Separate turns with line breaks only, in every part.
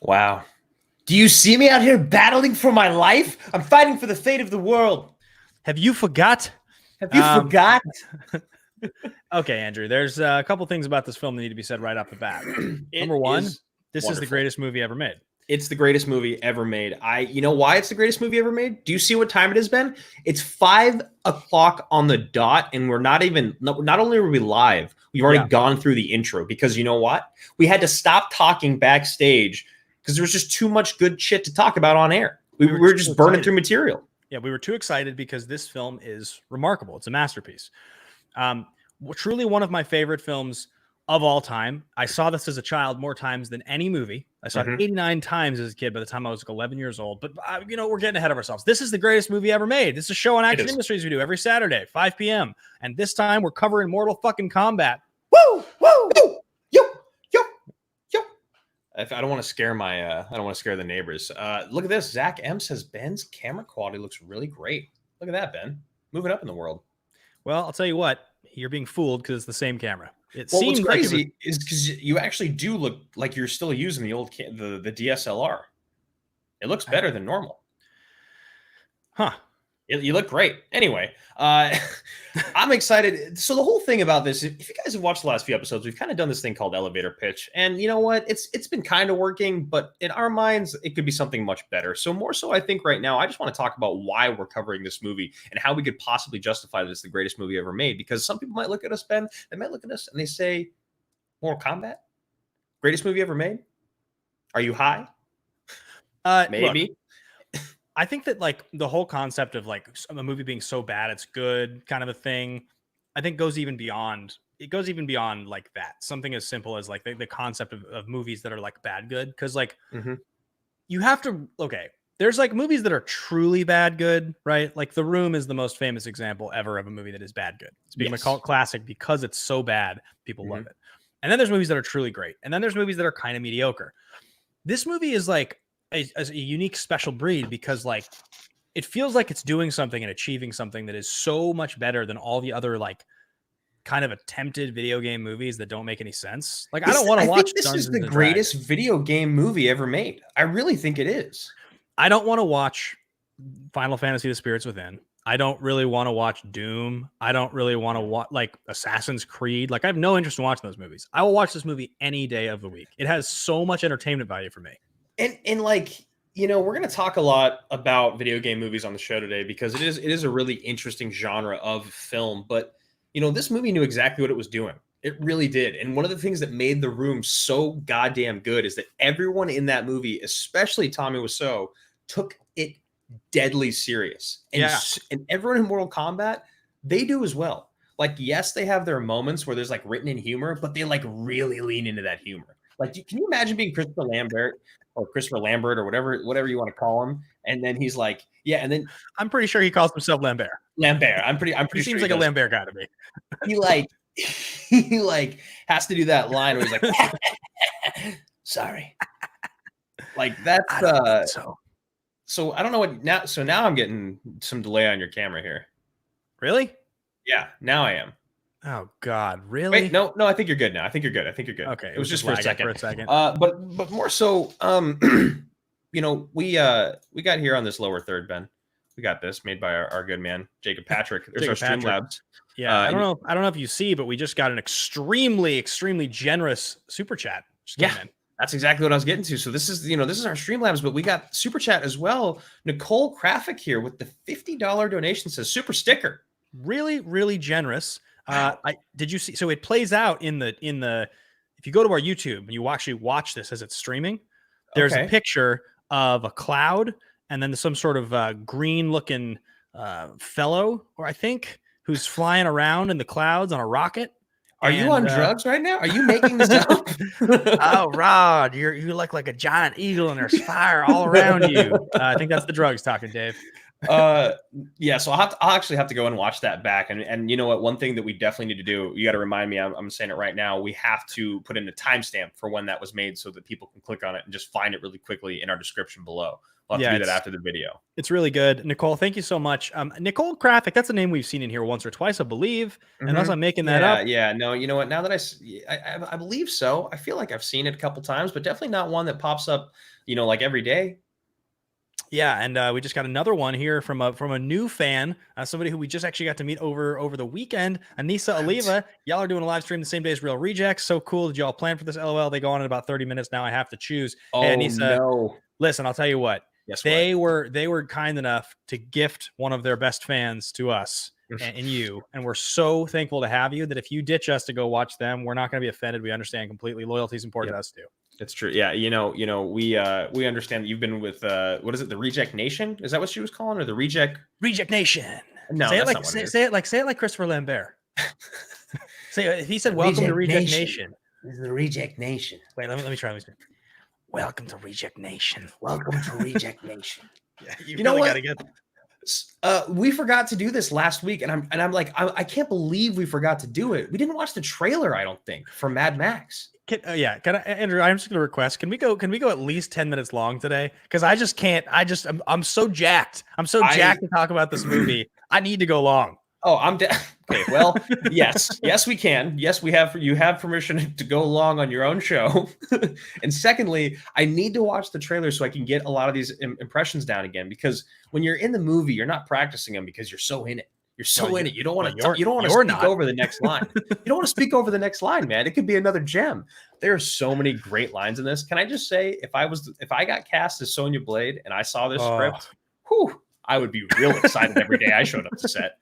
Wow. Do you see me out here battling for my life? I'm fighting for the fate of the world.
Have you forgot?
Have you forgot?
Okay, Andrew, there's a couple things about this film that need to be said right off the bat. Number one, this is the greatest movie ever made.
It's the greatest movie ever made. You know why it's the greatest movie ever made? Do you see what time it has been? It's 5 o'clock on the dot, and not only are we live, we've already gone through the intro because you know what? We had to stop talking backstage because there was just too much good shit to talk about on air. We were just burning through material.
Yeah, we were too excited because this film is remarkable. It's a masterpiece. Truly one of my favorite films of all time. I saw this as a child more times than any movie. I saw it 89 times as a kid by the time I was like 11 years old. But, we're getting ahead of ourselves. This is the greatest movie ever made. This is a show on Action Industries we do every Saturday, 5 p.m. And this time we're covering Mortal fucking Kombat.
Woo! Woo! Yo! Yo! Yo! I don't want to scare I don't want to scare the neighbors. Look at this. Zach M says Ben's camera quality looks really great. Look at that, Ben. Moving up in the world.
Well, I'll tell you what. You're being fooled because it's the same camera.
What's crazy is because you actually do look like you're still using the old the DSLR. It looks better than normal.
Huh.
You look great. Anyway, I'm excited. So the whole thing about this, if you guys have watched the last few episodes, we've kind of done this thing called elevator pitch. And you know what? It's been kind of working, but in our minds, it could be something much better. So more so, I think right now, I just want to talk about why we're covering this movie and how we could possibly justify this the greatest movie ever made. Because some people might look at us, Ben, they might look at us and they say, Mortal Kombat? Greatest movie ever made? Are you high? Maybe.
Look, I think that like the whole concept of like a movie being so bad it's good kind of a thing, I think goes even beyond. It goes even beyond like that. Something as simple as like the concept of movies that are like bad good. Because like you have to there's like movies that are truly bad good, right? Like The Room is the most famous example ever of a movie that is bad good. It's become a cult classic because it's so bad, people love it. And then there's movies that are truly great. And then there's movies that are kind of mediocre. This movie is like a unique special breed because like it feels like it's doing something and achieving something that is so much better than all the other like kind of attempted video game movies that don't make any sense. Like I don't want to watch
this is the greatest video game movie ever made. I really think it is.
I don't want to watch Final Fantasy The Spirits Within. I don't really want to watch Doom. I don't really want to watch like Assassin's Creed. Like I have no interest in watching those movies. I will watch this movie any day of the week. It has so much entertainment value for me.
And like, we're going to talk a lot about video game movies on the show today because it is a really interesting genre of film. But, this movie knew exactly what it was doing. It really did. And one of the things that made The Room so goddamn good is that everyone in that movie, especially Tommy Wiseau, took it deadly serious. And everyone in Mortal Kombat, they do as well. Like, yes, they have their moments where there's like written in humor, but they like really lean into that humor. Like, can you imagine being Christopher Lambert or whatever you want to call him? And then he's like, and then
I'm pretty sure he calls himself Lambert.
I'm pretty
he
sure
seems like a Lambert guy to me.
He has to do that line where he's like, sorry. Like that's so I don't know what now. So now I'm getting some delay on your camera here.
Really?
Yeah, now I am.
Oh God, really?
Wait, no, I think you're good now. I think you're good.
Okay,
it was just for a second. But more so, we got here on this lower third, Ben. We got this made by our good man Jacob Patrick. There's our Streamlabs.
Yeah, I don't know if you see, but we just got an extremely generous super chat.
That's exactly what I was getting to. So this is our Streamlabs, but we got super chat as well. Nicole Krafik here with the $50 donation says super sticker.
Really, really generous. Did you see? So it plays out in the. If you go to our YouTube and you actually watch this as it's streaming, there's a picture of a cloud and then some sort of green-looking fellow, or I think, who's flying around in the clouds on a rocket.
Are you on drugs right now? Are you making this up?
Oh, Rod, you look like a giant eagle and there's fire all around you. I think that's the drugs talking, Dave.
Uh, yeah, so I'll actually have to go and watch that back. And you know what? One thing that we definitely need to do, you got to remind me, I'm saying it right now. We have to put in a timestamp for when that was made so that people can click on it and just find it really quickly in our description below. We'll have to
Yeah,
do that after the video.
it's really good. Nicole, thank you so much. Nicole Graphic, that's a name we've seen in here once or twice, I believe. Unless I'm making that
Yeah,
up.
yeah. No, you know what? Now that I believe so. I feel like I've seen it a couple times, but definitely not one that pops up, like every day.
Yeah, and we just got another one here from a new fan, somebody who we just actually got to meet over the weekend. Anissa Oliva, y'all are doing a live stream the same day as Real Rejects. So cool. Did y'all plan for this? LOL. They go on in about 30 minutes now. I have to choose. Hey,
Oh
Anissa,
no.
listen, I'll tell you what.
Guess what?
They were kind enough to gift one of their best fans to us and you, and we're so thankful to have you that if you ditch us to go watch them, we're not going to be offended. We understand completely. Loyalty is important to us too.
It's true. Yeah, we understand that you've been with what is it, the Reject Nation? Is that what she was calling, or the Reject
Nation?
No,
say
that's
it
not what it is.
say it like Christopher Lambert. Say he said, "Welcome to Reject Nation."
This is the Reject Nation.
Wait, let me try. Welcome to Reject Nation.
Welcome to Reject Nation.
Yeah,
you know what? We forgot to do this last week, and I'm like, I can't believe we forgot to do it. We didn't watch the trailer, I don't think, for Mad Max.
Andrew, I'm just gonna request. Can we go at least 10 minutes long today? Because I just can't. I'm so jacked. I'm so jacked to talk about this movie. I need to go long.
Oh, okay. Well, yes, we can. Yes, you have permission to go along on your own show. And secondly, I need to watch the trailer so I can get a lot of these impressions down again. Because when you're in the movie, you're not practicing them because you're so in it. You're so in it. You don't want to. You don't want to speak over the next line. You don't want to speak over the next line, man. It could be another gem. There are so many great lines in this. Can I just say, if I got cast as Sonya Blade and I saw this script, whew, I would be real excited every day I showed up to set.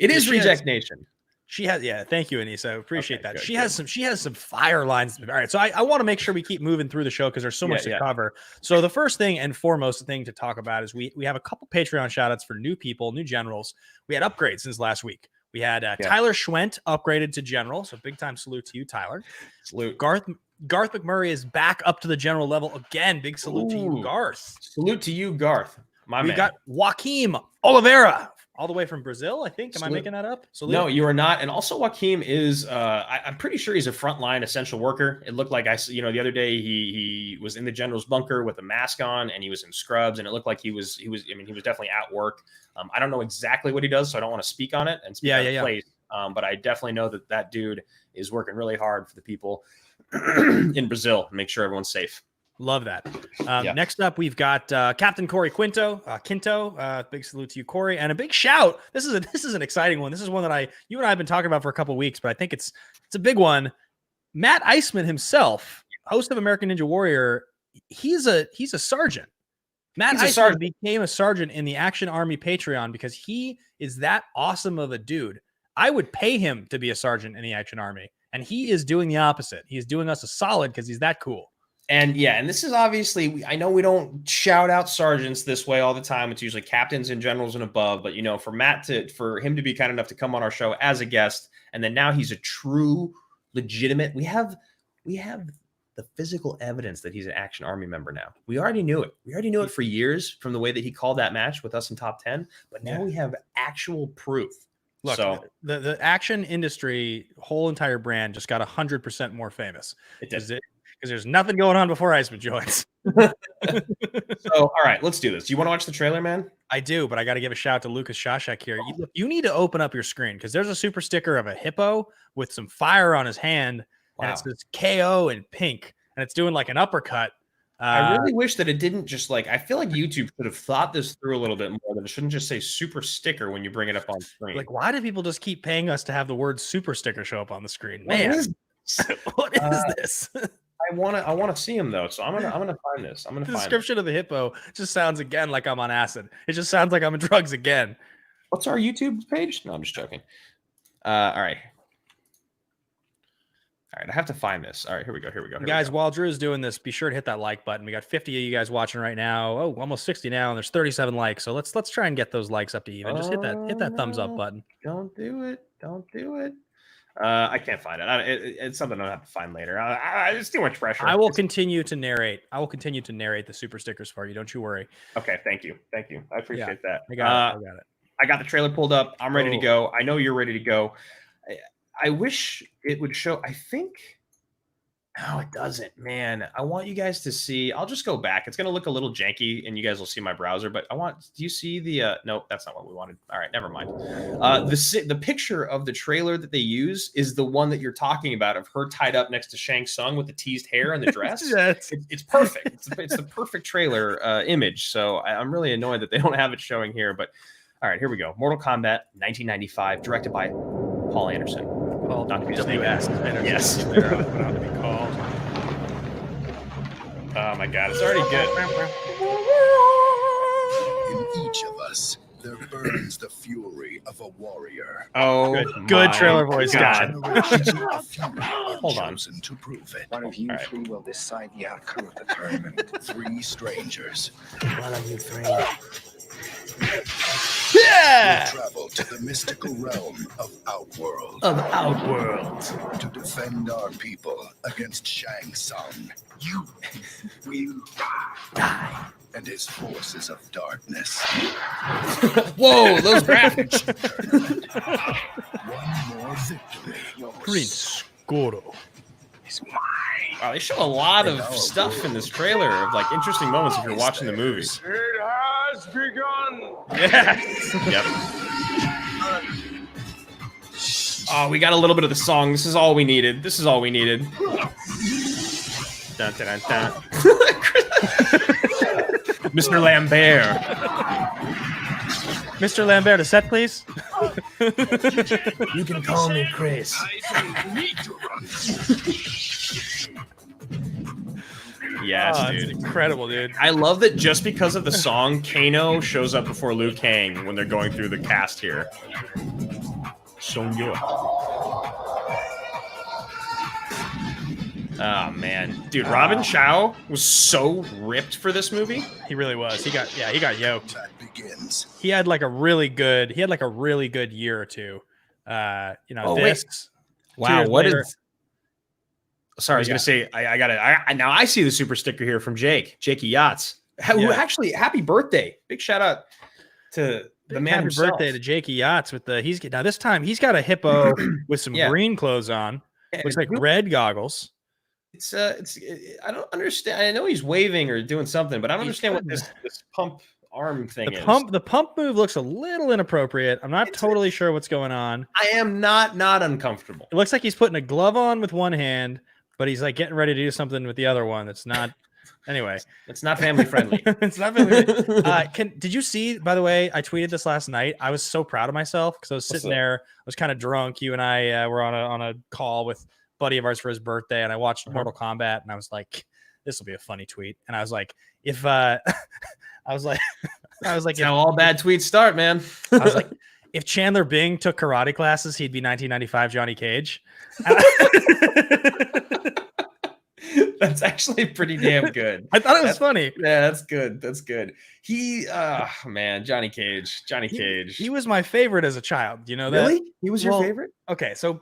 It is Reject Nation.
She has, thank you, Anissa. I appreciate that. She has some fire lines. All right, so I want to make sure we keep moving through the show because there's so much to cover. So the first thing and foremost thing to talk about is we have a couple Patreon shout outs for new people, new generals. We had upgrades since last week. We had Tyler Schwent upgraded to general, so big time salute to you, Tyler.
Salute.
Garth McMurray is back up to the general level again. Big salute to you, Garth.
Salute to you, Garth. We
got Joaquim Oliveira, all the way from Brazil, I think. Am I making that up?
Salute. No, you are not. And also, Joaquim is, I'm pretty sure he's a frontline essential worker. It looked like the other day he was in the general's bunker with a mask on, and he was in scrubs, and it looked like he was definitely at work. I don't know exactly what he does, so I don't want to speak on it and speak out of place. But I definitely know that dude is working really hard for the people in Brazil and make sure everyone's safe.
Love that. Next up, we've got Captain Corey Quinto. Big salute to you, Corey, and a big shout. This is an exciting one. This is one that you and I have been talking about for a couple of weeks, but I think it's a big one. Matt Iceman himself, host of American Ninja Warrior, he's a sergeant. Matt Iceman became a sergeant in the Action Army Patreon because he is that awesome of a dude. I would pay him to be a sergeant in the Action Army, and he is doing the opposite. He is doing us a solid because he's that cool.
And this is obviously, I know we don't shout out sergeants this way all the time. It's usually captains and generals and above. But, for him to be kind enough to come on our show as a guest, and then now he's a true, legitimate, we have the physical evidence that he's an Action Army member now. We already knew it. We already knew it for years from the way that he called that match with us in top 10. But now we have actual proof.
Look, so the action industry, whole entire brand just got 100% more famous.
It does.
Because there's nothing going on before Iceman joins.
So, all right, let's do this. Do you want to watch the trailer, man?
I do, but I got to give a shout out to Lucas Shashak here. You need to open up your screen because there's a super sticker of a hippo with some fire on his hand, and it says KO in pink, and it's doing like an uppercut.
I really wish that it didn't just I feel like YouTube should have thought this through a little bit more, that it shouldn't just say super sticker when you bring it up on screen.
Like, why do people just keep paying us to have the word super sticker show up on the screen? Man, what is this?
I want to see him though, so I'm gonna find this.
The description of the hippo just sounds again like I'm on acid. It just sounds like I'm on drugs again.
What's our YouTube page? No, I'm just joking. All right. I have to find this. All right, here we go.
Guys, while Drew's doing this, be sure to hit that like button. We got 50 of you guys watching right now. Oh, almost 60 now, and there's 37 likes. So let's try and get those likes up to even. Just hit that thumbs up button.
Don't do it. I can't find it. It's something I'll have to find later. It's too much pressure.
I will continue to narrate. I will continue to narrate the super stickers for you. Don't you worry.
Okay, thank you. I appreciate that.
I got it.
I got the trailer pulled up. I'm ready to go. I know you're ready to go. I wish it would show. I think. No, it doesn't, man. I want you guys to see. I'll just go back. It's going to look a little janky, and you guys will see my browser. But do you see the? No, that's not what we wanted. All right, never mind. The picture of the trailer that they use is the one that you're talking about of her tied up next to Shang Tsung with the teased hair and the dress. It's perfect. It's the perfect trailer image. So I'm really annoyed that they don't have it showing here. But all right, here we go. Mortal Kombat, 1995, directed by Paul Anderson.
Paul, not to be yes.
Yes. Oh my God, it's already good.
In each of us, there burns the fury of a warrior.
Oh,
good trailer voice, God.
Hold on.
To prove it.
One of you three will decide the outcome of the tournament.
3 strangers.
One of you three.
Yeah!
Will travel to the mystical realm of Outworld.
To
defend our people against Shang Tsung.
You will
Die. And his forces of darkness.
Whoa, those graphics.
One more victory.
Prince Goro
is mine.
Wow, they show a lot of stuff in this trailer of like interesting moments if you're watching the movie.
It has begun.
Yeah. Yep. Oh, we got a little bit of the song. This is all we needed. Dun, dun, dun, dun. Mr. Lambert.
Mr. Lambert, a set, please.
You can call me Chris. Yes, dude.
Incredible, dude.
I love that just because of the song, Kano shows up before Liu Kang when they're going through the cast here. Songyue. Oh man, dude, Robin Chow was so ripped for this movie.
He really was. He got yoked.
That begins.
He had like a really good year or two.
Wow,
what is?
Sorry, I was gonna say I got it. Now I see the super sticker here from Jakey Yachts. Who actually, happy birthday! Big shout out to the man himself.
Happy birthday to Jakey Yachts with the now this time he's got a hippo with some green clothes on. Looks like red goggles.
I don't understand. I know he's waving or doing something, but I don't understand what this pump arm thing is.
The pump move looks a little inappropriate. I'm not totally sure what's going on.
I am not uncomfortable.
It looks like he's putting a glove on with one hand, but he's like getting ready to do something with the other one. That's not. Anyway,
it's not family friendly.
It's not family friendly. Did you see? By the way, I tweeted this last night. I was so proud of myself because I was sitting there. I was kind of drunk. You and I were on a call with buddy of ours for his birthday, and I watched Mortal Kombat, and I was like, this will be a funny tweet. And I was like, I was like
That's how all bad tweets start, man.
I was like, if Chandler Bing took karate classes, he'd be 1995 Johnny Cage.
That's actually pretty damn good.
I thought it was funny.
Yeah, that's good. He, man, Johnny Cage.
He was my favorite as a child. You know that?
Really? He was your favorite?
Okay, so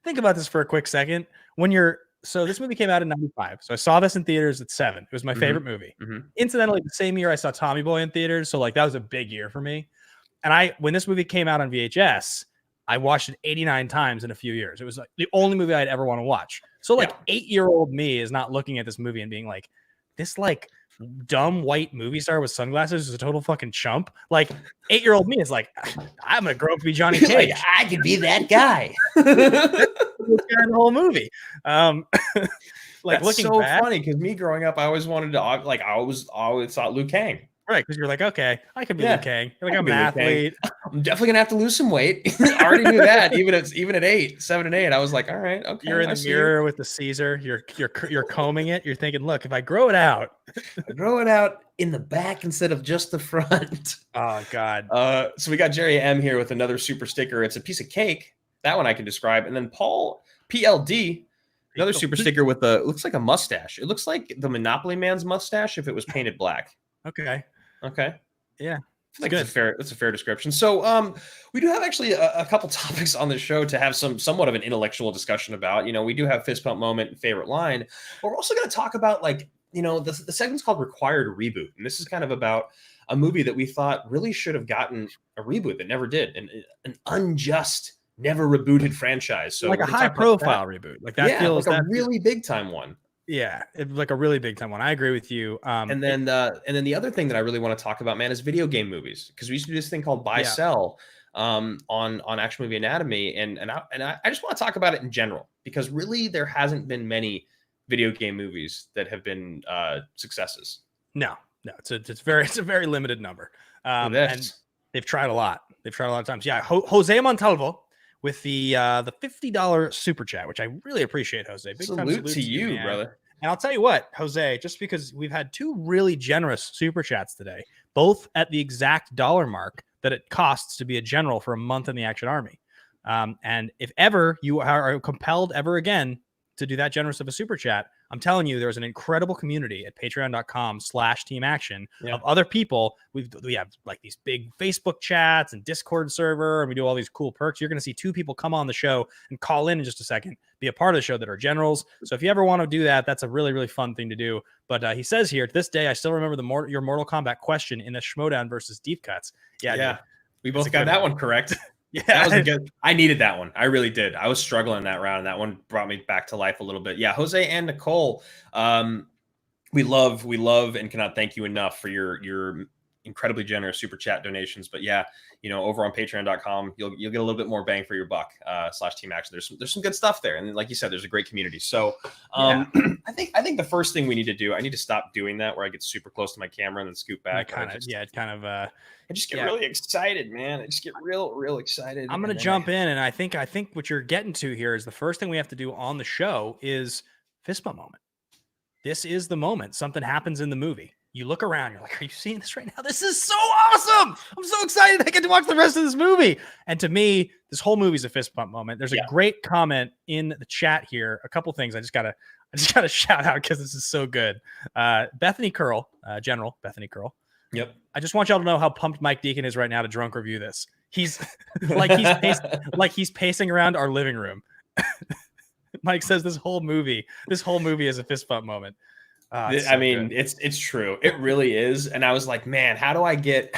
think about this for a quick second. So this movie came out in 95. So I saw this in theaters at 7. It was my favorite movie. Incidentally, the same year I saw Tommy Boy in theaters. So like that was a big year for me. And when this movie came out on VHS, I watched it 89 times in a few years. It was like the only movie I'd ever want to watch. So like 8-year-old me is not looking at this movie and being like, this like dumb white movie star with sunglasses is a total fucking chump. Like 8-year-old me is like, I'm gonna grow up to be Johnny Cage.
Like, I could be that guy.
The whole movie. Like
that's
looking
so
back,
funny because me growing up, I always wanted to I always thought Liu Kang.
Right, because you're like, okay, I could be Liu Kang. You're like, I'm an athlete.
I'm definitely gonna have to lose some weight. I already knew that. Even at 7 and 8, I was like, all right, okay.
You're in the mirror with the Caesar. You're combing it. You're thinking, look, if I grow it out,
in the back instead of just the front.
Oh God.
So we got Jerry M here with another super sticker. It's a piece of cake. That one I can describe. And then Paul PLD, another super sticker with looks like a mustache. It looks like the Monopoly Man's mustache if it was painted black.
Okay.
Okay.
Yeah.
I think that's a fair description. So we do have actually a couple topics on the show to have somewhat of an intellectual discussion about. We do have fist pump moment and favorite line, but we're also going to talk about the segment's called Required Reboot. And this is kind of about a movie that we thought really should have gotten a reboot that never did, an unjust, never rebooted franchise. So
like a high profile reboot, like that feels
like a really big time one.
Yeah, like a really big time one. I agree with you.
And then the other thing that I really want to talk about, man, is video game movies, because we used to do this thing called buy sell on Action Movie Anatomy, and I just want to talk about it in general, because really there hasn't been many video game movies that have been successes. No, it's a very limited number. And they've tried a lot. They've tried a lot of times. Yeah, Jose Montalvo with the $50 super chat, which I really appreciate, Jose. Big salute to you, brother. And I'll tell you what, Jose, just because we've had two really generous super chats today, both at the exact dollar mark that it costs to be a general for a month in the Action Army. And if ever you are compelled ever again to do that generous of a super chat, I'm telling you, there's an incredible community at patreon.com/Team Action of other people. We have like these big Facebook chats and Discord server, and we do all these cool perks. You're going to see two people come on the show and call in just a second, be a part of the show, that are generals. So if you ever want to do that, that's a really, really fun thing to do. But he says here, to this day, I still remember your Mortal Kombat question in the Schmodown versus Deep Cuts. Yeah. We both got that one correct. Yeah, that was good. I needed that one. I really did. I was struggling in that round, and that one brought me back to life a little bit. Yeah, Jose and Nicole, we love and cannot thank you enough for your incredibly generous super chat donations. But yeah, over on patreon.com, you'll get a little bit more bang for your buck /Team Action. There's some good stuff there. And like you said, there's a great community. So I think the first thing we need to do, I need to stop doing that where I get super close to my camera and then scoot back. I just get really excited, man. I just get real excited. I'm going to jump in. And I think what you're getting to here is the first thing we have to do on the show is fist bump moment. This is the moment. Something happens in the movie. You look around, you're like, are you seeing this right now? This is so awesome. I'm so excited I get to watch the rest of this movie. And to me, this whole movie is a fist bump moment. There's a great comment in the chat here. A couple things I just gotta shout out because this is so good. Bethany Curl, General Bethany Curl. Yep. I just want y'all to know how pumped Mike Deacon is right now to drunk review this. He's he's pacing around our living room. Mike says this whole movie is a fist bump moment. It's true. It really is. And I was like, man, how do I get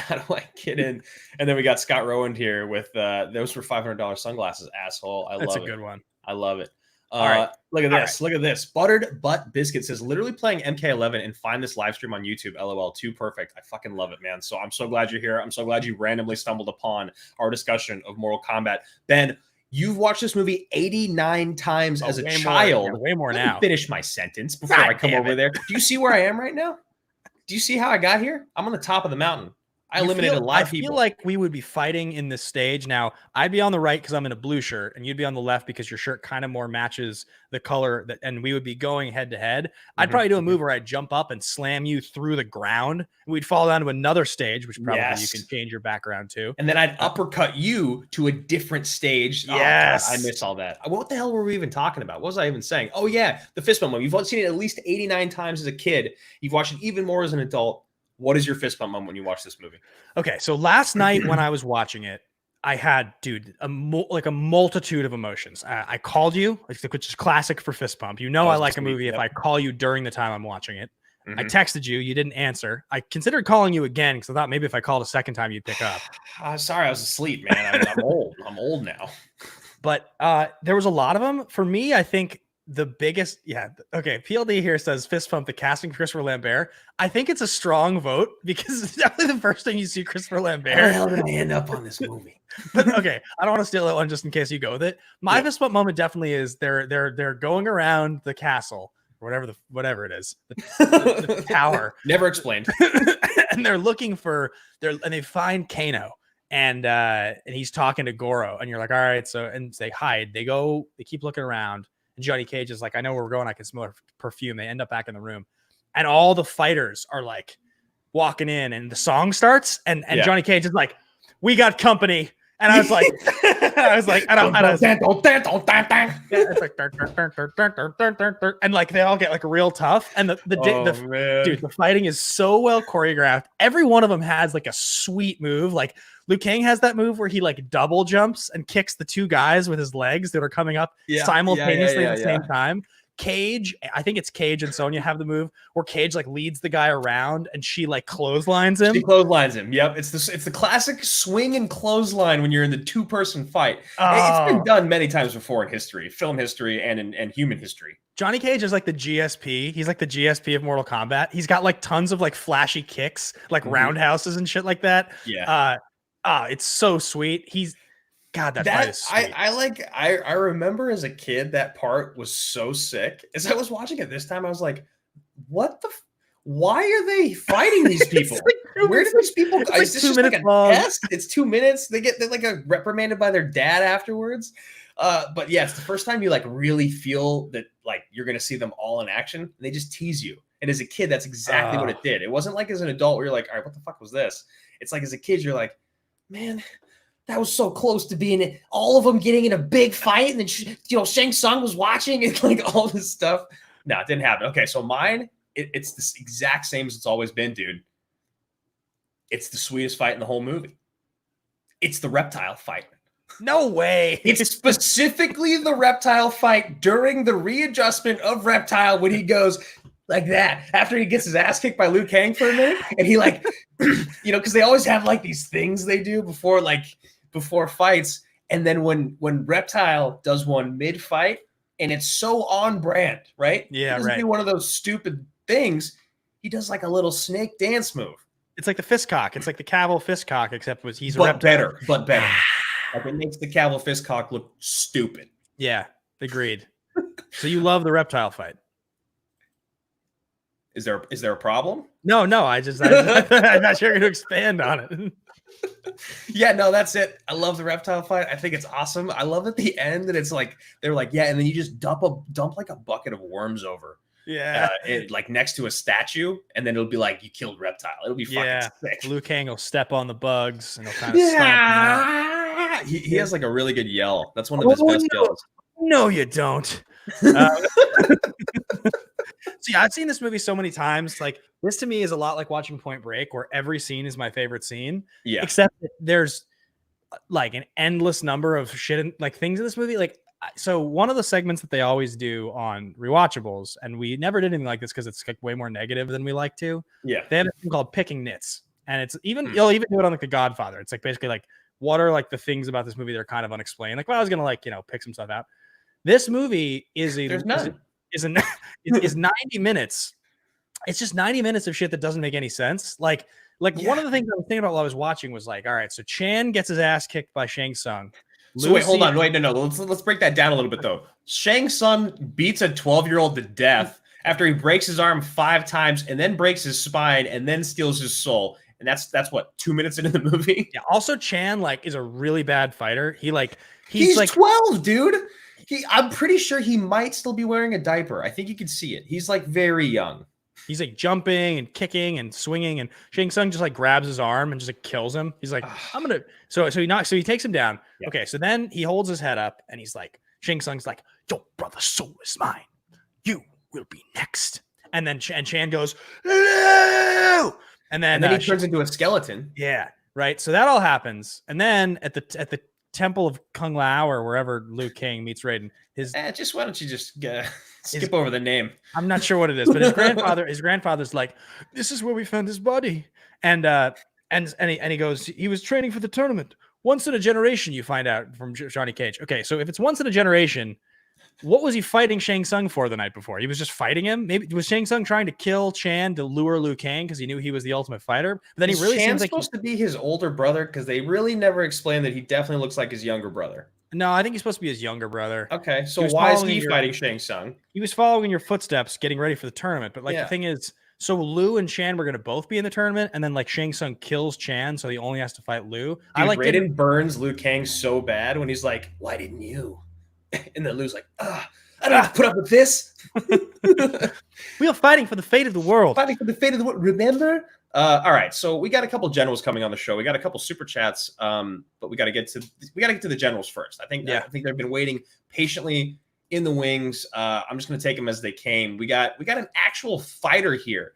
in? And then we got Scott Rowand here with those were $500 sunglasses, asshole. That's a good one. I love it. All right. Look at this. Look at this. Buttered Butt Biscuit says, literally playing MK11 and find this live stream on YouTube. LOL. Too perfect. I fucking love it, man. So I'm so glad you're here. I'm so glad you randomly stumbled upon our discussion of Mortal Kombat. Ben, you've watched this movie 89 times as a child. Way more now. Finish my sentence before I come over there. Do you see where I am right now? Do you see how I got here? I'm on the top of the mountain. I eliminated a lot of people. I feel like we would be fighting in this stage. Now, I'd be on the right because I'm in a blue shirt, and you'd be on the left because your shirt kind of more matches the color, and we would be going head to head. I'd probably do a move where I'd jump up and slam you through the ground, and we'd fall down to another stage, which probably you can change your background to. And then I'd uppercut you to a different stage. Yes. Oh, God, I miss all that. What the hell were we even talking about? What was I even saying? Oh, yeah, the fist bump moment. You've seen it at least 89 times as a kid. You've watched it even more as an adult. What is your fist bump moment when you watch this movie? Okay, so last night when I was watching it, I had, a multitude of emotions. I called you, which is classic for fist bump. I like a movie if I call you during the time I'm watching it. I texted you. You didn't answer. I considered calling you again because I thought maybe if I called a second time, you'd pick up. Sorry, I was asleep, man. I'm old. I'm old now. But there was a lot of them. For me, I think the biggest, okay. PLD here says fist pump the casting of Christopher Lambert. I think it's a strong vote because it's definitely the first thing you see Christopher Lambert. How the hell did I end up on this movie? But okay, I don't want to steal that one just in case you go with it. My fist bump moment definitely is they're going around the castle or whatever it is, the tower. Never explained. And they're looking and they find Kano. And he's talking to Goro, and you're like, all right, so, and they hide. They keep looking around. And Johnny Cage is like, I know where we're going. I can smell perfume. They end up back in the room. And all the fighters are like walking in and the song starts. And Johnny Cage is like, we got company.
And I was like, it's like, and like they all get like real tough. And dude, the fighting is so well choreographed. Every one of them has like a sweet move. Like Liu Kang has that move where he like double jumps and kicks the two guys with his legs that are coming up simultaneously at the same time. Cage, I think it's Cage and Sonya have the move where Cage like leads the guy around and she like clotheslines him.
She clotheslines him. Yep, it's the classic swing and clothesline when you're in the 2-person fight. It's been done many times before in history, film history, and human history.
Johnny Cage is like the GSP. He's like the GSP of Mortal Kombat. He's got like tons of like flashy kicks, like roundhouses and shit like that.
Yeah.
It's so sweet. That fight is sweet.
I remember as a kid that part was so sick. As I was watching it this time, I was like, "What the? Why are they fighting these people? Where do these people?
It's like
is this
2
just
minutes
like a
long.
test? It's 2 minutes. They're like reprimanded by their dad afterwards. But yeah, it's the first time you like really feel that like you're gonna see them all in action. And they just tease you. And as a kid, that's exactly what it did. It wasn't like as an adult where you're like, "All right, what the fuck was this?" It's like as a kid, you're like, "Man, that was so close to being all of them getting in a big fight." And then, Shang Tsung was watching and like all this stuff. No, it didn't happen. Okay, so mine, it's the exact same as it's always been, dude. It's the sweetest fight in the whole movie. It's the reptile fight.
No way.
It's specifically the reptile fight during the readjustment of Reptile when he goes like that after he gets his ass kicked by Liu Kang for a minute. And he like, because they always have like these things they do before fights. And then when Reptile does one mid-fight, and it's so on brand, right?
Yeah,
he doesn't
right.
do one of those stupid things. He does like a little snake dance move.
It's like the fist cock. It's like the Cavill fist cock, except he's
but better. Like it makes the Cavill fist cock look stupid.
Yeah, agreed. So you love the reptile fight?
Is there a problem?
No. I'm not sure you're going to expand on it.
Yeah, no, that's it. I love the reptile fight. I think it's awesome. I love at the end that it's like they're like, yeah, and then you just dump like a bucket of worms over.
Yeah,
like next to a statue, and then it'll be like you killed Reptile. It'll be fucking sick.
Liu Kang will step on the bugs and he'll kind of stomp.
He has like a really good yell. That's one of his best yells.
No, you don't. See, I've seen this movie so many times. Like this to me is a lot like watching Point Break, where every scene is my favorite scene.
Yeah.
Except that there's like an endless number of shit and like things in this movie. Like, so one of the segments that they always do on rewatchables, and we never did anything like this because it's like way more negative than we like to.
Yeah.
They have a thing called picking nits, and it's you'll even do it on like The Godfather. It's like basically like what are like the things about this movie that are kind of unexplained. Like, well, I was gonna like pick some stuff out. This movie is 90 minutes. It's just 90 minutes of shit that doesn't make any sense. Like one of the things I was thinking about while I was watching was like, all right, so Chan gets his ass kicked by Shang Tsung.
So wait, hold on. Wait, no. Let's break that down a little bit though. Shang Tsung beats a 12-year-old to death after he breaks his arm 5 times and then breaks his spine and then steals his soul. And that's what, 2 minutes into the movie?
Yeah. Also, Chan like is a really bad fighter. He's
like 12, dude. I'm pretty sure he might still be wearing a diaper. I think you can see it. He's like very young.
He's like jumping and kicking and swinging, and Shang Tsung just like grabs his arm and just like kills him. He's like, I'm gonna. So he takes him down. Yeah. Okay, so then he holds his head up and he's like, Shang Tsung's like, your brother's soul is mine. You will be next. And then Chan goes, no! And then
he turns into a skeleton.
Yeah, right. So that all happens, and then at the Temple of Kung Lao or wherever Liu Kang meets Raiden,
why don't you just skip over the name?
I'm not sure what it is, but his grandfather's like, this is where we found his body, and he goes, he was training for the tournament. Once in a generation, you find out from Johnny Cage. Okay, so if it's once in a generation, what was he fighting Shang Tsung for the night before? He was just fighting him. Maybe was Shang Tsung trying to kill Chan to lure Liu Kang because he knew he was the ultimate fighter. But then he really seems like
supposed to be his older brother because they really never explained that he definitely looks like his younger brother.
No, I think he's supposed to be his younger brother.
Okay, so why is he fighting Shang Tsung?
He was following in your footsteps, getting ready for the tournament. But the thing is, so Liu and Chan were going to both be in the tournament, and then like Shang Tsung kills Chan, so he only has to fight Liu.
Dude, Raiden burns Liu Kang so bad when he's like, "Why didn't you?" And then Liu's like, I don't have to put up with this.
We are fighting for the fate of the world.
Fighting for the fate of the world. Remember? All right, so we got a couple generals coming on the show. We got a couple super chats, but we got to get to the generals first. I think they've been waiting patiently in the wings. I'm just going to take them as they came. We got an actual fighter here,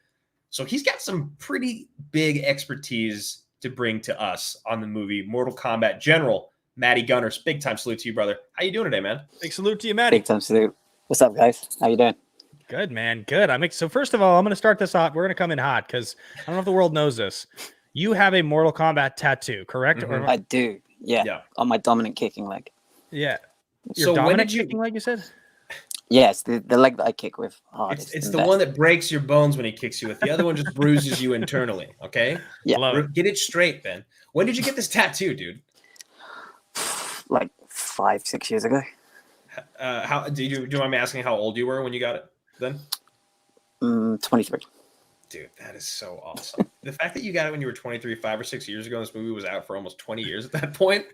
so he's got some pretty big expertise to bring to us on the movie Mortal Kombat. General Matty Gunners, big time salute to you, brother. How you doing today, man?
Big salute to you, Matty.
Big time salute. What's up, guys? How you doing?
Good, man. Good. So first of all, I'm going to start this off. We're going to come in hot because I don't know if the world knows this. You have a Mortal Kombat tattoo, correct?
Mhm.
I do. Yeah. On my dominant kicking leg.
Yeah.
So
Your dominant kicking leg, you said?
Yes, the leg that I kick with.
It's the one that breaks your bones when he kicks you with. The other one just bruises you internally. Okay.
Yeah.
Love it.
Get it straight, Ben. When did you get this tattoo, dude?
Like 5-6 years ago.
How do you mind me asking how old you were when you got it then?
23.
Dude, that is so awesome. The fact that you got it when you were 23, 5 or 6 years ago, and this movie was out for almost 20 years at that point.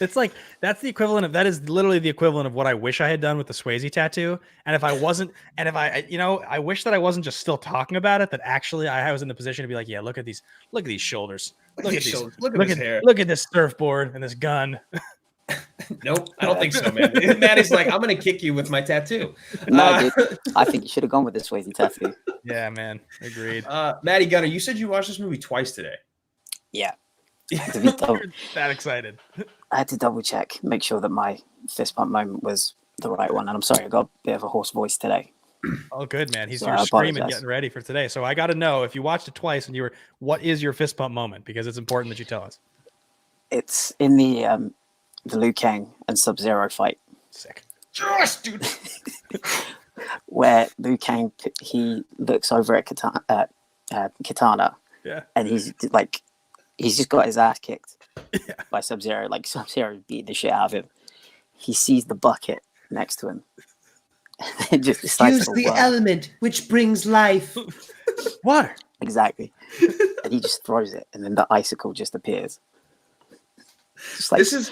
It's like that is literally the equivalent of what I wish I had done with the Swayze tattoo. And if I wasn't, and if I wish that I wasn't just still talking about it, that actually I was in the position to be like, yeah, look at these shoulders. Look at these shoulders. Look at this hair. Look at this surfboard and this gun.
Nope, I don't think so, man. Matt like, I'm gonna kick you with my tattoo.
No, dude, I think you should have gone with the Swayze tattoo.
Yeah, man. Agreed.
Matty Gunner, you said you watched this movie twice today.
Yeah.
That excited.
I had to double check, make sure that my fist pump moment was the right one. And I'm sorry, I got a bit of a hoarse voice today.
Oh, good, man. He's
So
screaming, getting ready for today. So I got to know if you watched it twice and what is your fist pump moment? Because it's important that you tell us.
It's in the Liu Kang and Sub-Zero fight.
Sick.
Yes, dude.
Where Liu Kang, he looks over at Kitana.
Yeah.
And he's just got his ass kicked by Sub-Zero. Like Sub-Zero beat the shit out of him. He sees the bucket next to him. And just decides
Use the element which brings life.
Water.
Exactly. And he just throws it, and then the icicle just appears. Just like,
This is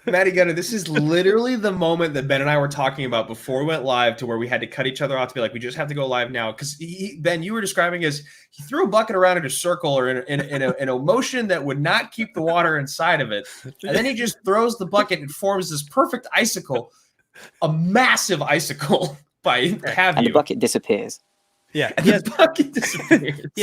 Matty Gunner. This is literally the moment that Ben and I were talking about before we went live, to where we had to cut each other off to be like, we just have to go live now. Because Ben, you were describing as he threw a bucket around in a circle or in a motion that would not keep the water inside of it, and then he just throws the bucket and forms this perfect icicle, a massive icicle.
And the bucket disappears.
Yeah,
The bucket disappears.
He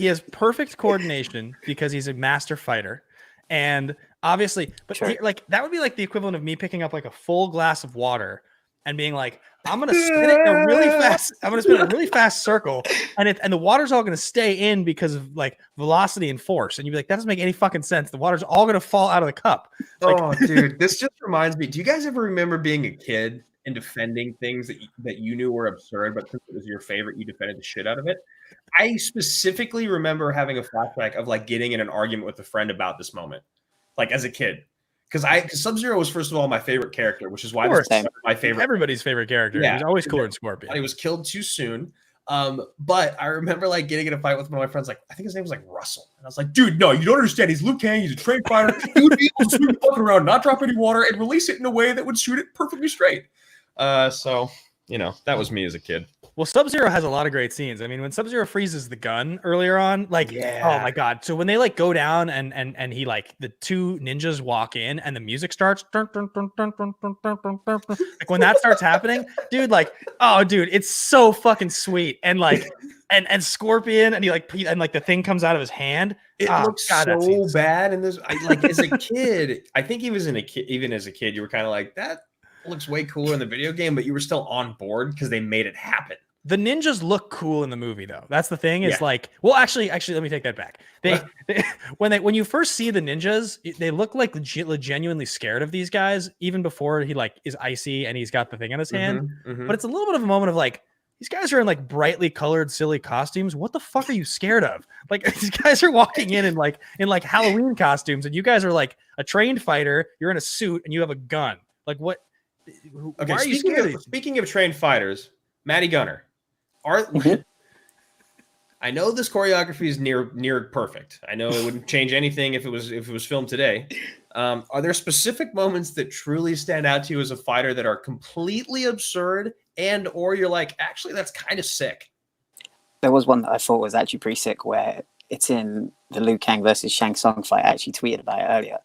has perfect coordination because he's a master fighter. And obviously, but
Sure.
that would be like the equivalent of me picking up like a full glass of water and being like, I'm gonna spin it in a really fast. I'm gonna spin it in a really fast circle, and the water's all gonna stay in because of like velocity and force. And you'd be like, that doesn't make any fucking sense. The water's all gonna fall out of the cup. Like,
Oh, dude, this just reminds me. Do you guys ever remember being a kid and defending things that you knew were absurd, but since it was your favorite, you defended the shit out of it? I specifically remember having a flashback of like getting in an argument with a friend about this moment, like as a kid. Because Sub-Zero was, first of all, my favorite character, which is why this is my favorite.
Everybody's favorite character.
Yeah.
He's always cooler than Scorpion.
He was killed too soon. But I remember like getting in a fight with one of my friends, like I think his name was like Russell. And I was like, dude, no, you don't understand. He's Liu Kang, he's a trained fighter. He would be able to swing the bucket around, not drop any water, and release it in a way that would shoot it perfectly straight. So that was me as a kid.
Well, Sub-Zero has a lot of great scenes. I mean, when Sub-Zero freezes the gun earlier on, like, oh my god! So when they like go down and he like the two ninjas walk in and the music starts, like when that starts happening, dude, like, oh, dude, it's so fucking sweet. And like, and Scorpion, and he like the thing comes out of his hand.
It looks so bad in this. Like as a kid, I think even as a kid, you were kind of like, that looks way cooler in the video game, but you were still on board because they made it happen.
The ninjas look cool in the movie, though. That's the thing. Is like, well, actually, let me take that back. When you first see the ninjas, they look like genuinely scared of these guys, even before he like is icy and he's got the thing in his hand. But it's a little bit of a moment of like, these guys are in like brightly colored, silly costumes. What the fuck are you scared of? Like these guys are walking in like Halloween costumes, and you guys are like a trained fighter. You're in a suit and you have a gun. Like what?
Okay,
why are you scared?
Speaking of trained fighters, Matty Gunner, I know this choreography is near perfect. I know it wouldn't change anything if it was filmed today. Are there specific moments that truly stand out to you as a fighter that are completely absurd, and or you're like, actually, that's kind of sick?
There was one that I thought was actually pretty sick, where it's in the Liu Kang versus Shang Tsung fight. I actually tweeted about it earlier,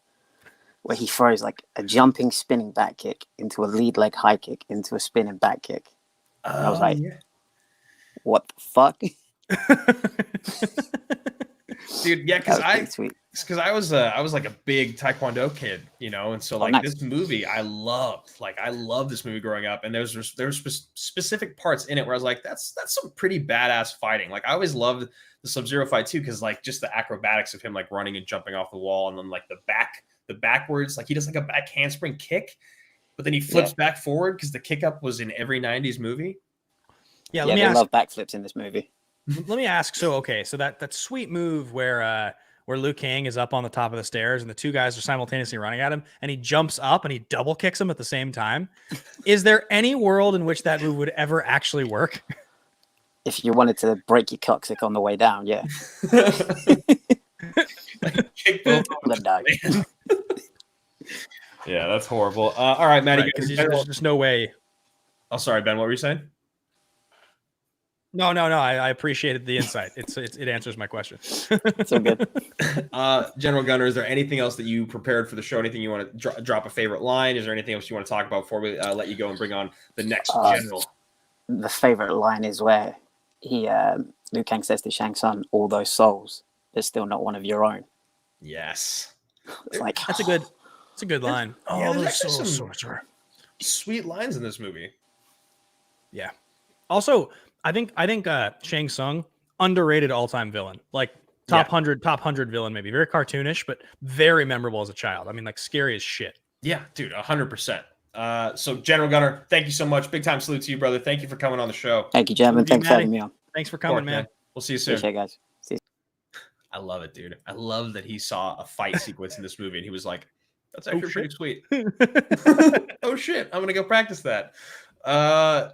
where he throws like a jumping spinning back kick into a lead leg high kick into a spinning back kick. And I was like, what the fuck?
Dude, yeah, because I was like a big Taekwondo kid, you know, and so like
nice.
this movie I loved this movie growing up, and there's specific parts in it where I was like, that's some pretty badass fighting. Like I always loved the Sub-Zero fight too, because like just the acrobatics of him like running and jumping off the wall, and then like the backwards, like he does like a back handspring kick, but then he flips back forward because the kick up was in every 90s movie.
Yeah,
they love backflips in this movie.
Let me ask. So that sweet move where Liu Kang is up on the top of the stairs and the two guys are simultaneously running at him, and he jumps up and he double kicks them at the same time. Is there any world in which that move would ever actually work?
If you wanted to break your coccyx on the way down, yeah.
Kick both of them. Yeah, that's horrible. All right, Maddie.
Because there's just no way.
Oh, sorry, Ben. What were you saying?
No. I appreciated the insight. It answers my question.
So good.
General Gunner, is there anything else that you prepared for the show? Anything you want to drop a favorite line? Is there anything else you want to talk about before we let you go and bring on the next general?
The favorite line is where Liu Kang says to Shang Tsung, "All those souls, they're still not one of your own."
Yes,
it's like
that's a good line.
Yeah, there's actually some sweet lines in this movie.
Yeah. Also, I think Shang Tsung, underrated all-time villain. Like top 100 villain, maybe. Very cartoonish, but very memorable as a child. I mean, like scary as shit.
Yeah, dude, 100%. So General Gunner, thank you so much. Big time salute to you, brother. Thank you for coming on the show.
Thank you, gentlemen. Thanks for having me on.
Thanks for coming, man.
We'll see you soon.
Appreciate it, guys. See you.
I love it, dude. I love that he saw a fight sequence in this movie and he was like, that's actually pretty sweet. Oh shit, I'm gonna go practice that.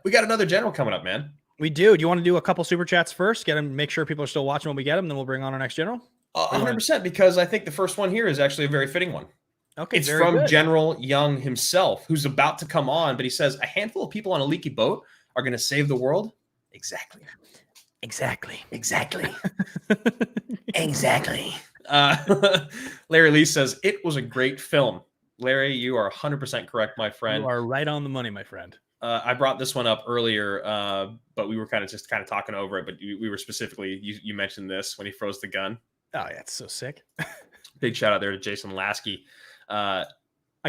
We got another general coming up, man.
We do. Do you want to do a couple super chats first? Get them, make sure people are still watching when we get them, then we'll bring on our next general.
100%, because I think the first one here is actually a very fitting one.
Okay,
it's from General Young himself, who's about to come on, but he says a handful of people on a leaky boat are going to save the world. Exactly. Larry Lee says it was a great film. Larry, you are 100% correct, my friend.
You are right on the money, my friend.
I brought this one up earlier, but we were kind of talking over it. But we were specifically, you mentioned this when he froze the gun.
Oh yeah, it's so sick.
Big shout out there to Jason Lasky.
I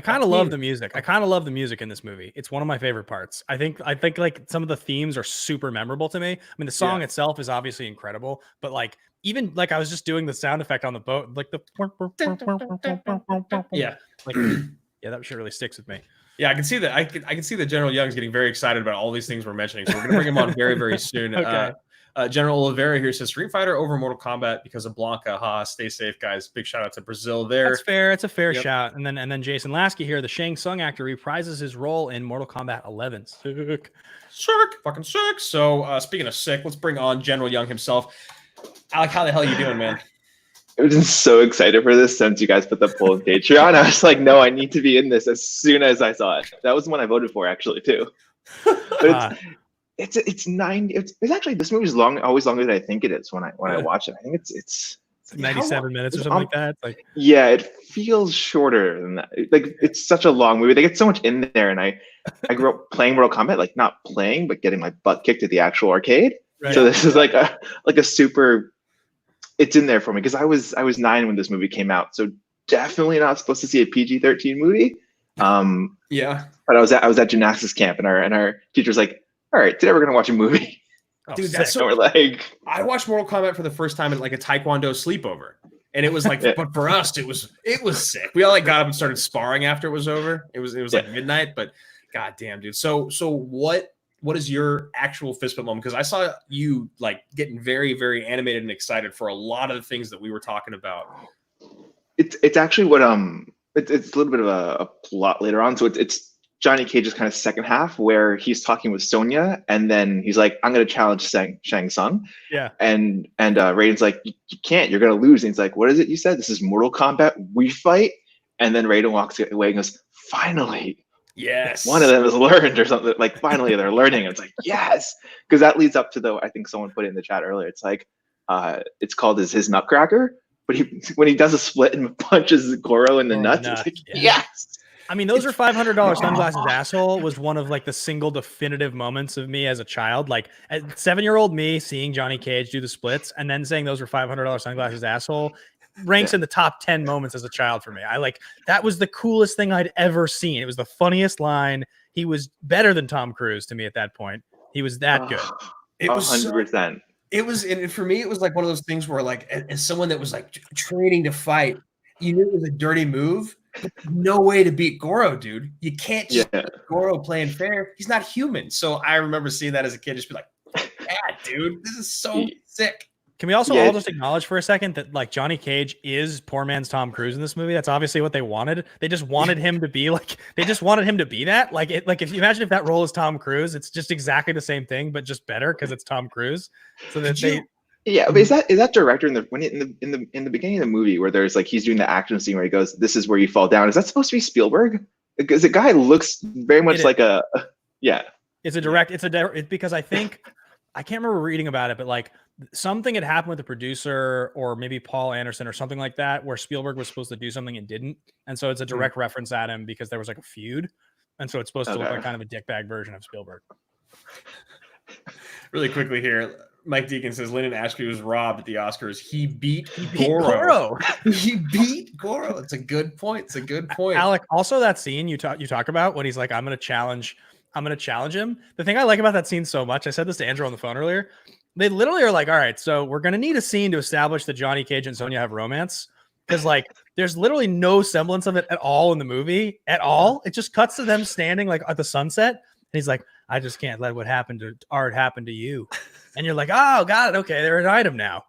kind of love the music. I kind of love the music in this movie. It's one of my favorite parts. I think like some of the themes are super memorable to me. I mean, the song itself is obviously incredible, but like even like I was just doing the sound effect on the boat, like the that shit really sticks with me.
Yeah, I can see that. I can see that General Young's getting very excited about all these things we're mentioning. So we're gonna bring him on very, very soon.
Okay.
General Oliveira here says Street Fighter over Mortal Kombat because of Blanca. Ha, stay safe, guys. Big shout out to Brazil there.
That's fair. It's a fair shout. And then Jason Lasky here, the Shang Tsung actor, reprises his role in Mortal Kombat 11. Sick.
Fucking sick. So speaking of sick, let's bring on General Young himself. Alec, how the hell are you doing, man?
I've been so excited for this since you guys put the poll on Patreon. I was like, no, I need to be in this as soon as I saw it. That was the one I voted for, actually, too. But it's actually, this movie is always longer than I think it is when I watch it. I think it's
97 minutes or something like that. It's like,
yeah, it feels shorter than that. Like it's such a long movie. They get so much in there, and I grew up playing Mortal Kombat, like not playing, but getting my butt kicked at the actual arcade. Right. So this is like a super. It's in there for me because I was 9 when this movie came out, so definitely not supposed to see a PG-13 movie.
Yeah,
but I was at gymnastics camp, and our teacher's like, "All right, today we're gonna watch a movie."
Oh,
dude, that's
so we're like,
I watched Mortal Kombat for the first time at like a Taekwondo sleepover, and it was like, but for us, it was sick. We all like got up and started sparring after it was over. It was like midnight, but goddamn, dude. So what is your actual fist bump moment? Because I saw you like getting very, very animated and excited for a lot of the things that we were talking about.
It's actually what it's a little bit of a plot later on. So it's Johnny Cage's kind of second half where he's talking with Sonya, and then he's like, "I'm going to challenge Shang Tsung."
Yeah.
And Raiden's like, "You can't. You're going to lose." And he's like, "What is it you said? This is Mortal Kombat. We fight." And then Raiden walks away and goes, finally,
Yes.
one of them has learned or something. Like, finally, they're learning. It's like, yes. Because that leads up to I think someone put it in the chat earlier. It's like, it's called his Nutcracker. But when he does a split and punches Goro in the nuts, it's like, yes.
I mean, those are $500 sunglasses. Asshole was one of like the single definitive moments of me as a child. Like at 7-year-old me seeing Johnny Cage do the splits and then saying those were $500 sunglasses. Asshole ranks in the top 10 moments as a child for me. That was the coolest thing I'd ever seen. It was the funniest line. He was better than Tom Cruise to me at that point. He was that good.
It was
100%.
It was, and for me, it was like one of those things where, like, as someone that was like training to fight, you knew it was a dirty move. But no way to beat Goro, dude. You can't just beat Goro playing fair. He's not human. So I remember seeing that as a kid, just be like, yeah, dude, this is so sick.
Can we also all just acknowledge for a second that like Johnny Cage is poor man's Tom Cruise in this movie? That's obviously what they wanted. They just wanted him to be like, that. Like if you imagine if that role is Tom Cruise, it's just exactly the same thing, but just better because it's Tom Cruise. So that
but is that director in the beginning of the movie where there's like he's doing the action scene where he goes, "This is where you fall down." Is that supposed to be Spielberg? Because the guy looks very much like
it's because I think I can't remember reading about it, but like something had happened with the producer or maybe Paul Anderson or something like that, where Spielberg was supposed to do something and didn't. And so it's a direct reference at him because there was like a feud. And so it's supposed to look like kind of a dickbag version of Spielberg.
Really quickly here, Mike Deacon says Lyndon Ashby was robbed at the Oscars. He beat Goro. He beat Goro. It's a good point.
Alec, also that scene you talk about when he's like, I'm gonna challenge him. The thing I like about that scene so much, I said this to Andrew on the phone earlier. They literally are like, all right, so we're gonna need a scene to establish that Johnny Cage and Sonya have romance. Because like there's literally no semblance of it at all in the movie at all. It just cuts to them standing like at the sunset. And he's like, I just can't let what happened to Art happen to you. And you're like, oh, got it. Okay, they're an item now.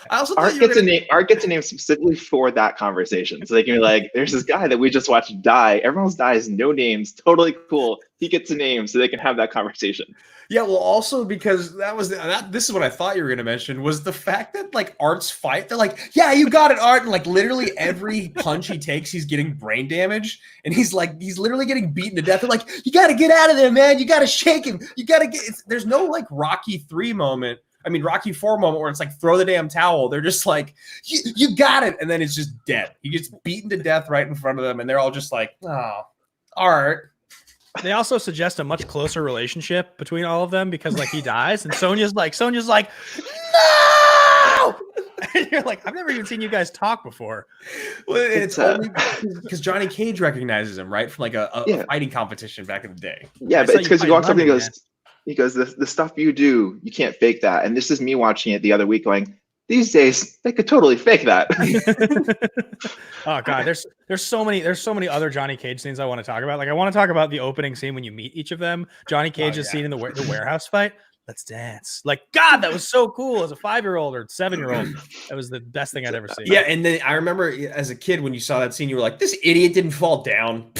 I also Art gets a name specifically for that conversation. So they can be like, there's this guy that we just watched die. Everyone else dies, no names, totally cool. He gets a name so they can have that conversation.
Yeah, well, also because this is what I thought you were going to mention was the fact that like Art's fight, they're like, yeah, you got it, Art. And like literally every punch he takes, he's getting brain damage. And he's literally getting beaten to death. They're like, you got to get out of there, man. You got to shake him. You got to there's no like Rocky 3 moment. I mean, Rocky 4 moment where it's like, throw the damn towel. They're just like, you got it. And then it's just dead. He gets beaten to death right in front of them. And they're all just like, oh, Art.
They also suggest a much closer relationship between all of them because like he dies and Sonya's like, no! And you're like, I've never even seen you guys talk before.
Well, it's only because Johnny Cage recognizes him, right? From like a fighting competition back in the day.
Yeah, but it's because he walks up and he goes, the stuff you do, you can't fake that. And this is me watching it the other week going, these days they could totally fake that.
Oh god, there's so many other Johnny Cage scenes I want to talk about. Like I want to talk about the opening scene when you meet each of them. Johnny Cage's scene in the warehouse fight. Let's dance. Like God, that was so cool as a 5-year-old or 7-year-old. That was the best thing I'd ever seen.
Yeah, and then I remember as a kid when you saw that scene, you were like, "This idiot didn't fall down."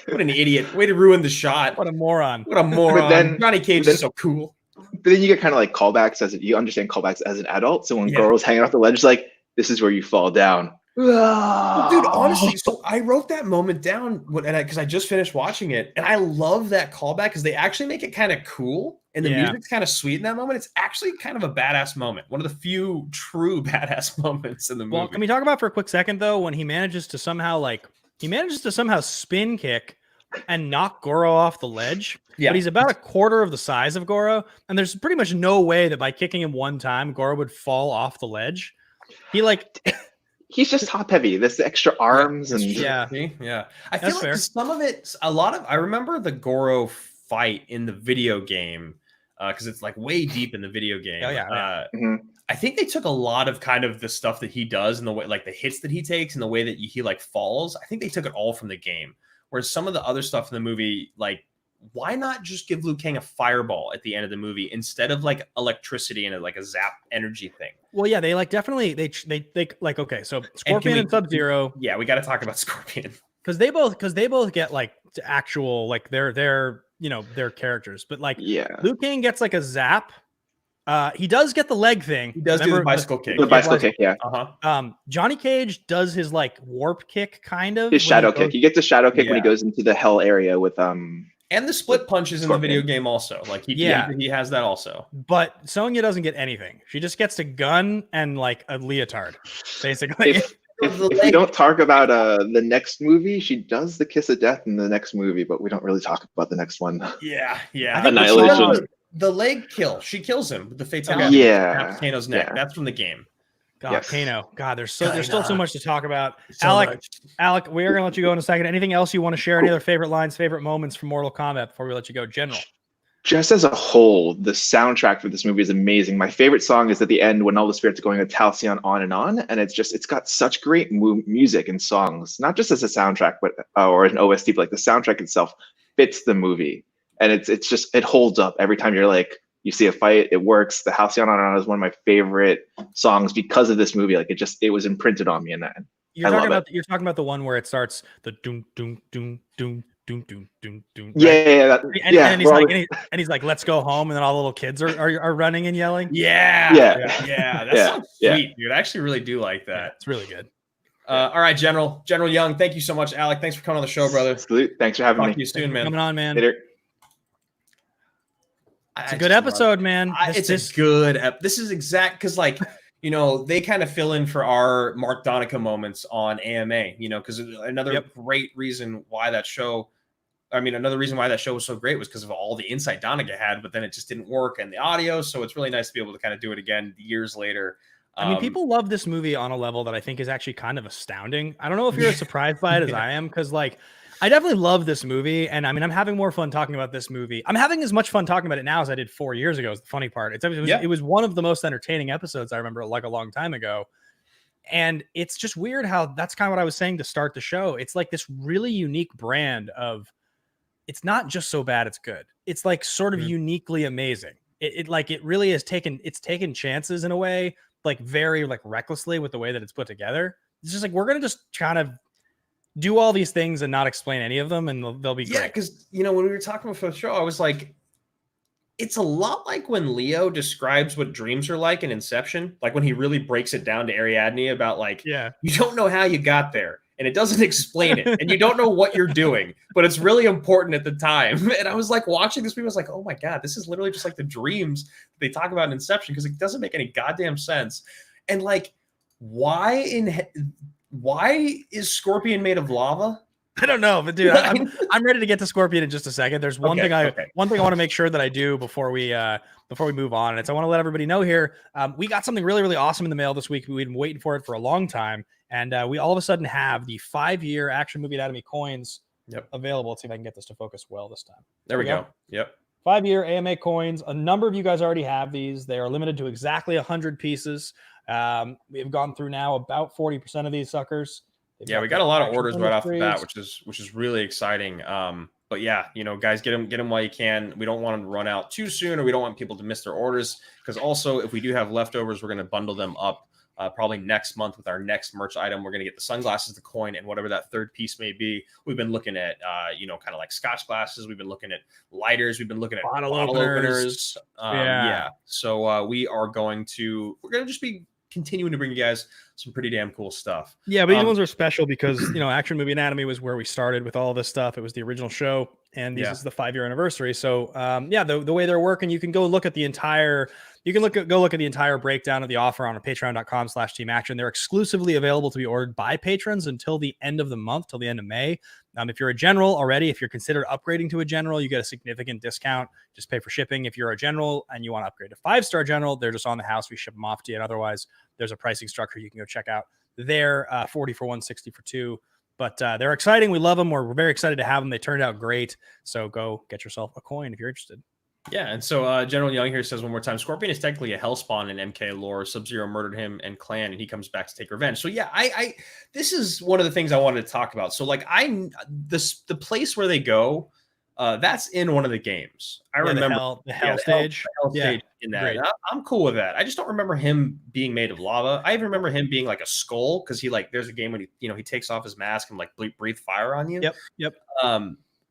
What an idiot! Way to ruin the shot.
What a moron!
What a moron! But then, Johnny Cage is so cool.
But then you get kind of like callbacks you understand callbacks as an adult. So when Goro's hanging off the ledge, it's like, this is where you fall down.
Well, dude, honestly, so I wrote that moment down because I just finished watching it, and I love that callback because they actually make it kind of cool, and the music's kind of sweet in that moment. It's actually kind of a badass moment, one of the few true badass moments in the movie.
Well, can we talk about for a quick second though when he manages to somehow spin kick and knock Goro off the ledge. Yeah. But he's about a quarter of the size of Goro. And there's pretty much no way that by kicking him one time, Goro would fall off the ledge.
He's just top heavy. This extra arms and
I feel like some of it, I remember the Goro fight in the video game because it's like way deep in the video game. I think they took a lot of kind of the stuff that he does and the way like the hits that he takes and the way that he like falls. I think they took it all from the game. Whereas some of the other stuff in the movie, like, why not just give Liu Kang a fireball at the end of the movie instead of like electricity and like a zap energy thing?
Well, yeah, they like definitely they like okay, so Scorpion and Sub-Zero.
Yeah, we got to talk about Scorpion
because they both get like actual like their characters, but like Liu Kang gets like a zap He does get the leg thing.
He does do the bicycle kick.
The bicycle kick, yeah.
Johnny Cage does his like warp kick, kind of.
His shadow kick. He gets a shadow kick when he goes into the hell area with
And the split punches in the video game also. Like he has that also.
But Sonya doesn't get anything. She just gets a gun and like a leotard, basically.
If we don't talk about the next movie, she does the kiss of death in the next movie, but we don't really talk about the next one.
Yeah.
Annihilation.
The leg kill. She kills him with the fatality.
Yeah.
Kano's neck. That's from the game.
God,
Yes.
Kano. God, there's still so much to talk about. Alec, we are gonna let you go in a second. Anything else you want to share? Any other favorite lines, favorite moments from Mortal Kombat before we let you go? General.
Just as a whole, the soundtrack for this movie is amazing. My favorite song is at the end when all the spirits are going with Halcyon on, and it's got such great music and songs, not just as a soundtrack, but or an OST, but like the soundtrack itself fits the movie, and it holds up every time you're like. You see a fight, it works. The Halcyon on is one of my favorite songs because of this movie. Like it was imprinted on me in that.
You're talking about the one where it starts the doom doom doom doom doom doom doom doom. Right?
Yeah.
And he's like, let's go home, and then all the little kids are running and yelling.
Yeah. That's sweet, dude. I actually really do like that.
Yeah, it's really good.
All right, General Young. Thank you so much, Alec. Thanks for coming on the show, brother.
Salute. Thanks for having me.
Talk to you soon, man.
Coming on, man.
Later.
It's a good episode, man.
This is exact because like they kind of fill in for our Mark Donica moments on AMA, because another great reason why that show was so great was because of all the insight Donica had, but then it just didn't work and the audio. So it's really nice to be able to kind of do it again years later.
I mean, people love this movie on a level that I think is actually kind of astounding. I don't know if you're as surprised by it as I am, because like I definitely love this movie, and I mean, I'm having more fun talking about this movie. I'm having as much fun talking about it now as I did 4 years ago. Is the funny part. It was one of the most entertaining episodes I remember, like a long time ago. And it's just weird how that's kind of what I was saying to start the show. It's like this really unique brand of, it's not just so bad it's good. It's like sort of uniquely amazing. It really has taken chances in a way, like very like recklessly with the way that it's put together. It's just like we're gonna just kind of do all these things and not explain any of them, and they'll be great.
Yeah, because when we were talking before the show, I was like, it's a lot like when Leo describes what dreams are like in Inception, like when he really breaks it down to Ariadne about like, you don't know how you got there, and it doesn't explain it, and you don't know what you're doing, but it's really important at the time. And I was like watching this movie, I was like, oh my God, this is literally just like the dreams they talk about in Inception, because it doesn't make any goddamn sense. And like, why is Scorpion made of lava?
I don't know, but dude, I'm ready to get to Scorpion in just a second. There's one thing I want to make sure that I do before we move on. And it's I want to let everybody know here. We got something really, really awesome in the mail this week. We've been waiting for it for a long time. And we all of a sudden have the 5-year Action Movie Anatomy coins available. Let's see if I can get this to focus well this time.
There we go. Yep.
5-year AMA coins. A number of you guys already have these. They are limited to exactly 100 pieces. We've gone through now about 40% of these suckers.
We got a lot of orders right off the bat, which is really exciting. But yeah, guys, get them while you can. We don't want them to run out too soon, or we don't want people to miss their orders, because also if we do have leftovers, we're going to bundle them up probably next month with our next merch item. We're going to get the sunglasses, the coin, and whatever that third piece may be. We've been looking at kind of like Scotch glasses. We've been looking at lighters. We've been looking at bottle openers. So we're going to just be continuing to bring you guys some pretty damn cool stuff.
Yeah, but these ones are special because Action Movie Anatomy was where we started with all this stuff. It was the original show, and this is the 5-year anniversary. So the way they're working, you can go look at the entire breakdown of the offer on patreon.com/Team Action. They're exclusively available to be ordered by patrons until the end of the month, till the end of May. If you're a general already, if you're considered upgrading to a general, you get a significant discount. Just pay for shipping. If you're a general and you want to upgrade to 5-star general, they're just on the house. We ship them off to you. And otherwise, there's a pricing structure you can go check out. They're 40 for 1, 60 for 2. But they're exciting. We love them. We're very excited to have them. They turned out great. So go get yourself a coin if you're interested.
Yeah, and so General Young here says one more time, Scorpion is technically a hellspawn in MK lore. Sub-Zero murdered him and Clan, and he comes back to take revenge. So yeah, I this is one of the things I wanted to talk about. So like the place where they go, that's in one of the games. I remember
the hell stage.
The hell stage in that. I'm cool with that. I just don't remember him being made of lava. I even remember him being like a skull, because he there's a game when he takes off his mask and like breathe fire on you.
Yep.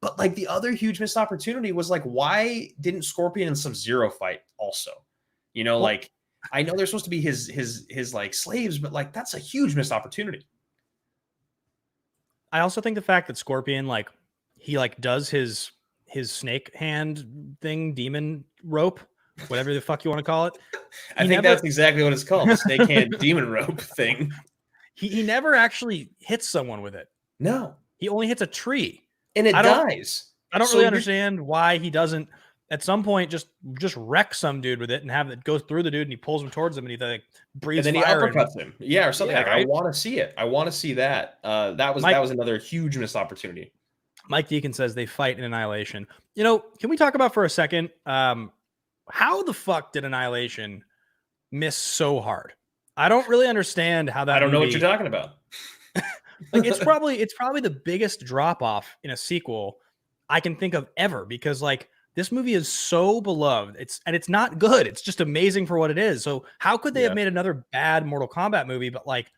But like the other huge missed opportunity was like, why didn't Scorpion and Sub-Zero fight also? You know,
Well-
like I know they're supposed to be his like slaves, but like that's a huge missed opportunity.
I also think the fact that Scorpion, like, he like does his snake hand thing, demon rope, whatever the fuck you want to call it.
I
He
think
never-
that's exactly what it's called, the snake hand demon rope thing.
He never actually hits someone with it.
No,
He only hits a tree.
and it
I don't-
dies.
I don't
So
really
you're-
understand why he doesn't at some point just wreck some dude with it and have it go through the dude and he pulls him towards him and he like breathes
And then he
fire
uppercuts him, or something.
Yeah,
Like
right?
I want to see it. I want to see that. That was another huge missed opportunity.
Mike Deacon says they fight in Annihilation. You know, can we talk about for a second how the fuck did Annihilation miss so hard? I don't really understand how that.
I don't know what
movie-
you're talking about.
Like it's probably the biggest drop off in a sequel I can think of ever, because like this movie is so beloved. It's not good. It's just amazing for what it is. So how could they have made another bad Mortal Kombat movie, but like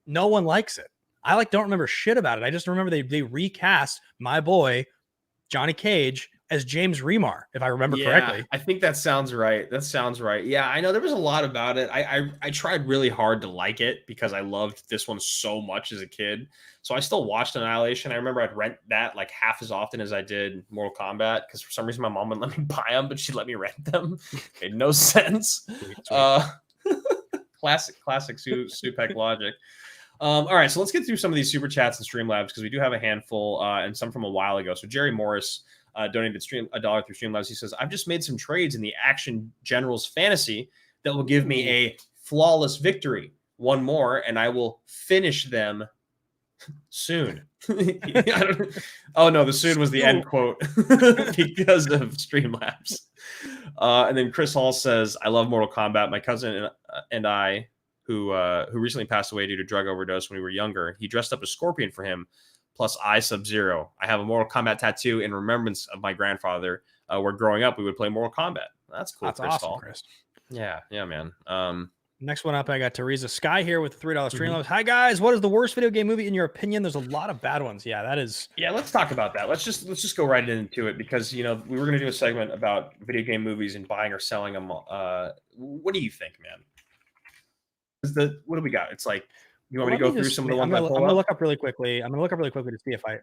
no one likes it? I like don't remember shit about it. I just remember they recast my boy Johnny Cage as James Remar, if I remember correctly.
I think that sounds right. That sounds right. Yeah, I know there was a lot about it. I tried really hard to like it because I loved this one so much as a kid. So I still watched Annihilation. I remember I'd rent that like half as often as I did Mortal Kombat because for some reason my mom wouldn't let me buy them, but she'd let me rent them. Made no sense.
Sweet.
Classic Supek logic. All right, so let's get through some of these super chats and Streamlabs because we do have a handful and some from a while ago. So Jerry Morris donated $1 through Streamlabs. He says, "I've just made some trades in the Action Generals Fantasy that will give me a flawless victory. One more, and I will finish them soon." Oh no, the soon was the end quote because of Streamlabs. And then Chris Hall says, "I love Mortal Kombat. My cousin and I, who recently passed away due to drug overdose when we were younger, he dressed up as Scorpion for him, plus I Sub-Zero. I have a Mortal Kombat tattoo in remembrance of my grandfather. Where growing up we would play Mortal Kombat." That's cool.
That's
Chris
awesome,
Hall.
Chris.
Yeah, man.
Next one up, I got Teresa Sky here with $3
Mm-hmm.
Streamlabs. Hi guys, what is the worst video game movie in your opinion? There's a lot of bad ones. Yeah, that is.
Yeah, let's talk about that. Let's just go right into it because we were going to do a segment about video game movies and buying or selling them. What do you think, man? What do we got? It's like you want me to go through some of the ones I pulled
I'm gonna
up?
look up really quickly. I'm gonna look up really quickly to see if I.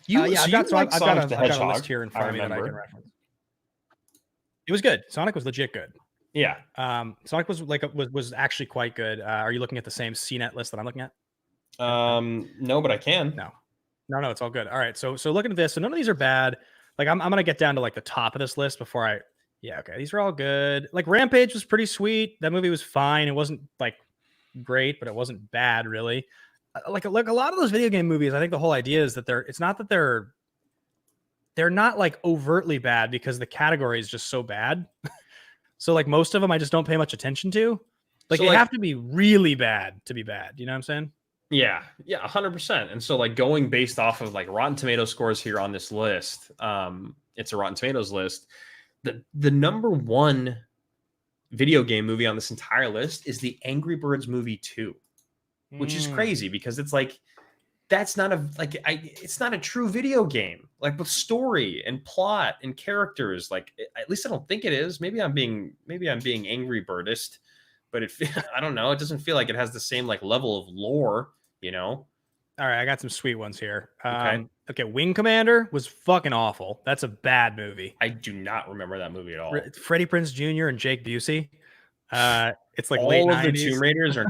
I've got
I've got a
Hedgehog,
list here in front of me that I can
remember.
reference. It was good. Sonic was legit good.
Yeah.
Sonic was actually quite good. Are you looking at the same CNET list that I'm looking at?
No, but I can.
No, it's all good. All right, so looking at this, so none of these are bad. Like I'm gonna get down to like the top of this list before I. Yeah, okay, these are all good. Like Rampage was pretty sweet. That movie was fine. It wasn't like great, but it wasn't bad really. Like a lot of those video game movies, I think the whole idea is that they're not like overtly bad because the category is just so bad. So like most of them I just don't pay much attention to. Like
So,
they
like-
have to be really bad to be bad. You know what I'm saying?
Yeah, 100%. And so like going based off of like Rotten Tomato scores here on this list, it's a Rotten Tomatoes list. The number one video game movie on this entire list is the Angry Birds movie 2, which is crazy because it's like that's not it's not a true video game like with story and plot and characters. Like at least I don't think it is. Maybe I'm being Angry Birdist, but I don't know. It doesn't feel like it has the same like level of lore,
All right, I got some sweet ones here.
Okay.
Okay, Wing Commander was fucking awful. That's a bad movie.
I do not remember that movie at all.
Freddie Prinze Jr. and Jake Busey. It's like
all
late
of
90s.
the Tomb Raiders are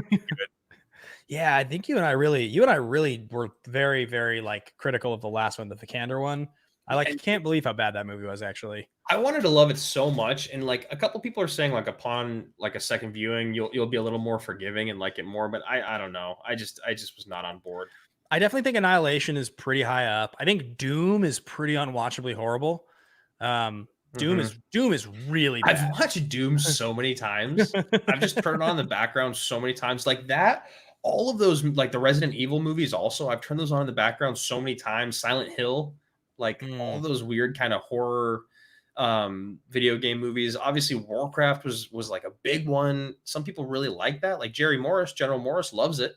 Yeah, I think you and I really were very, very like critical of the last one, the Vikander one. I can't believe how bad that movie was actually.
I wanted to love it so much, and like a couple people are saying like upon like a second viewing you'll be a little more forgiving and like it more, but I don't know. I just was not on board.
I definitely think Annihilation is pretty high up. I think Doom is pretty unwatchably horrible. Doom is really bad.
I've watched Doom so many times. I've just turned it on in the background so many times. Like that, all of those like the Resident Evil movies also, I've turned those on in the background so many times. Silent Hill, like all those weird kind of horror video game movies. Obviously Warcraft was like a big one. Some people really like that. Like General Morris loves it.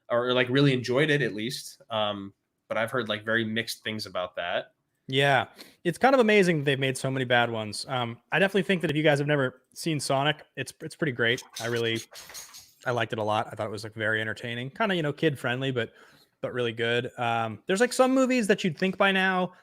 Or like really enjoyed it at least. But I've heard like very mixed things about that.
Yeah, it's kind of amazing they've made so many bad ones. I definitely think that if you guys have never seen Sonic, it's pretty great. I liked it a lot. I thought it was like very entertaining, kind of kid friendly, but really good. There's like some movies that you'd think by now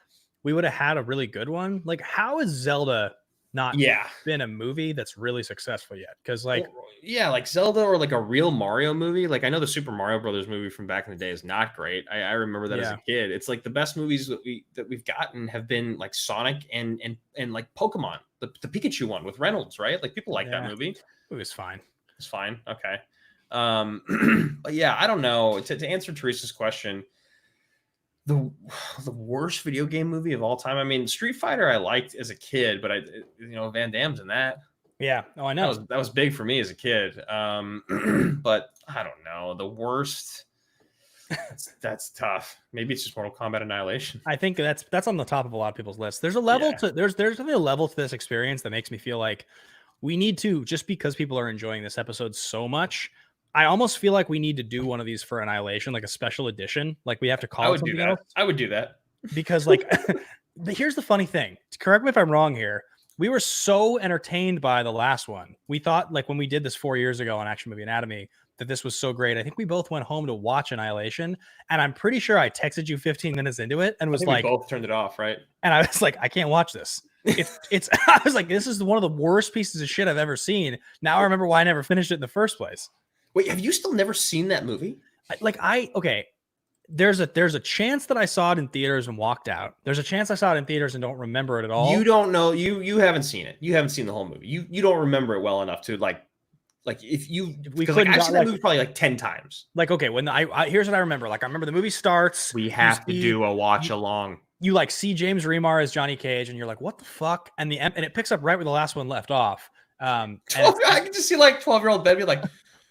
we would have had a really good one. Like, how has Zelda not
Yeah.
been a movie that's really successful yet? Because like,
yeah, like Zelda or like a real Mario movie. Like I know the Super Mario Brothers movie from back in the day is not great. I remember that as
Yeah.
a kid. It's like the best movies that we've gotten have been like Sonic and like Pokemon, the Pikachu one with Reynolds, right? Like people like that
Yeah.
movie.
it was fine.
It's fine. Okay. But yeah, I don't know. To answer Teresa's question, the worst video game movie of all time. I mean, Street Fighter I liked as a kid, but Van Damme's in that.
Yeah. Oh, I know.
That was big for me as a kid. But I don't know. The worst. That's tough. Maybe it's just Mortal Kombat Annihilation.
I think that's on the top of a lot of people's lists. There's a level to there's definitely a level to this experience that makes me feel like we need to, just because people are enjoying this episode so much, I almost feel like we need to do one of these for Annihilation, like a special edition. Like we have to call it something else.
I would do that.
Because like, here's the funny thing. Correct me if I'm wrong here. We were so entertained by the last one. We thought like when we did this 4 years ago on Action Movie Anatomy that this was so great. I think we both went home to watch Annihilation, and I'm pretty sure I texted you 15 minutes into it and was like,
we both turned it off, right?
And I was like, I can't watch this. It's I was like, this is one of the worst pieces of shit I've ever seen. Now I remember why I never finished it in the first place.
Wait, have you still never seen that movie?
Okay. There's a chance that I saw it in theaters and walked out. There's a chance I saw it in theaters and don't remember it at all.
You don't know. You haven't seen it. You haven't seen the whole movie. You don't remember it well enough to like if you because like, I've seen that movie probably like 10 times.
Like, okay, when I here's what I remember. Like I remember the movie starts.
We have to do a watch along.
You like see James Remar as Johnny Cage, and you're like, what the fuck? And it picks up right where the last one left off. And
I can just see like 12-year-old Ben be like,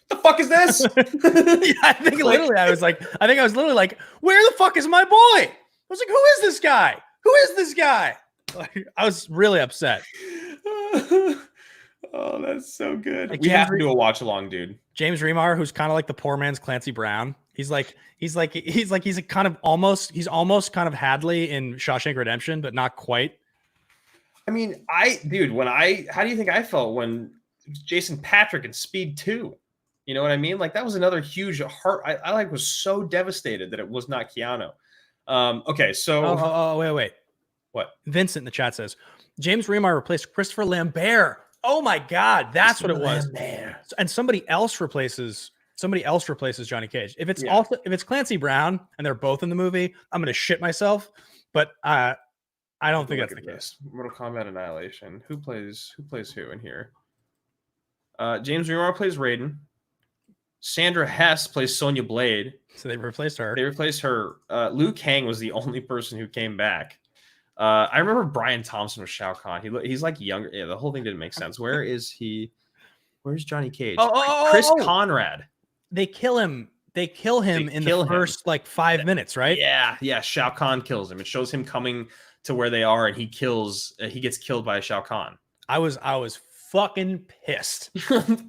the fuck is this?
Yeah, I think literally I was literally like, where the fuck is my boy? I was like, who is this guy? Who is this guy? Like, I was really upset.
Oh, that's so good.
Like
we have to do a watch along, dude.
James Remar, who's kind of like the poor man's Clancy Brown. He's almost kind of Hadley in Shawshank Redemption, but not quite.
I mean, how do you think I felt when Jason Patrick in Speed 2? You know what I mean? Like that was another huge heart. I was so devastated that it was not Keanu. Okay, so
wait.
What?
Vincent in the chat says James Remar replaced Christopher Lambert. Oh my God, that's what it was. And somebody else replaces Johnny Cage. If it's Clancy Brown and they're both in the movie, I'm gonna shit myself. But I don't think that's the case.
Mortal Kombat Annihilation. Who plays who in here? James Remar plays Raiden. Sandra Hess plays Sonya Blade.
So they replaced her.
Liu Kang was the only person who came back. I remember Brian Thompson was Shao Kahn. He's like younger. Yeah, the whole thing didn't make sense. Where is he? Where's Johnny Cage? Chris Conrad.
They kill him. They kill him in the first like 5 minutes, right?
Yeah. Shao Kahn kills him. It shows him coming to where they are, and he gets killed by Shao Kahn.
I was fucking pissed.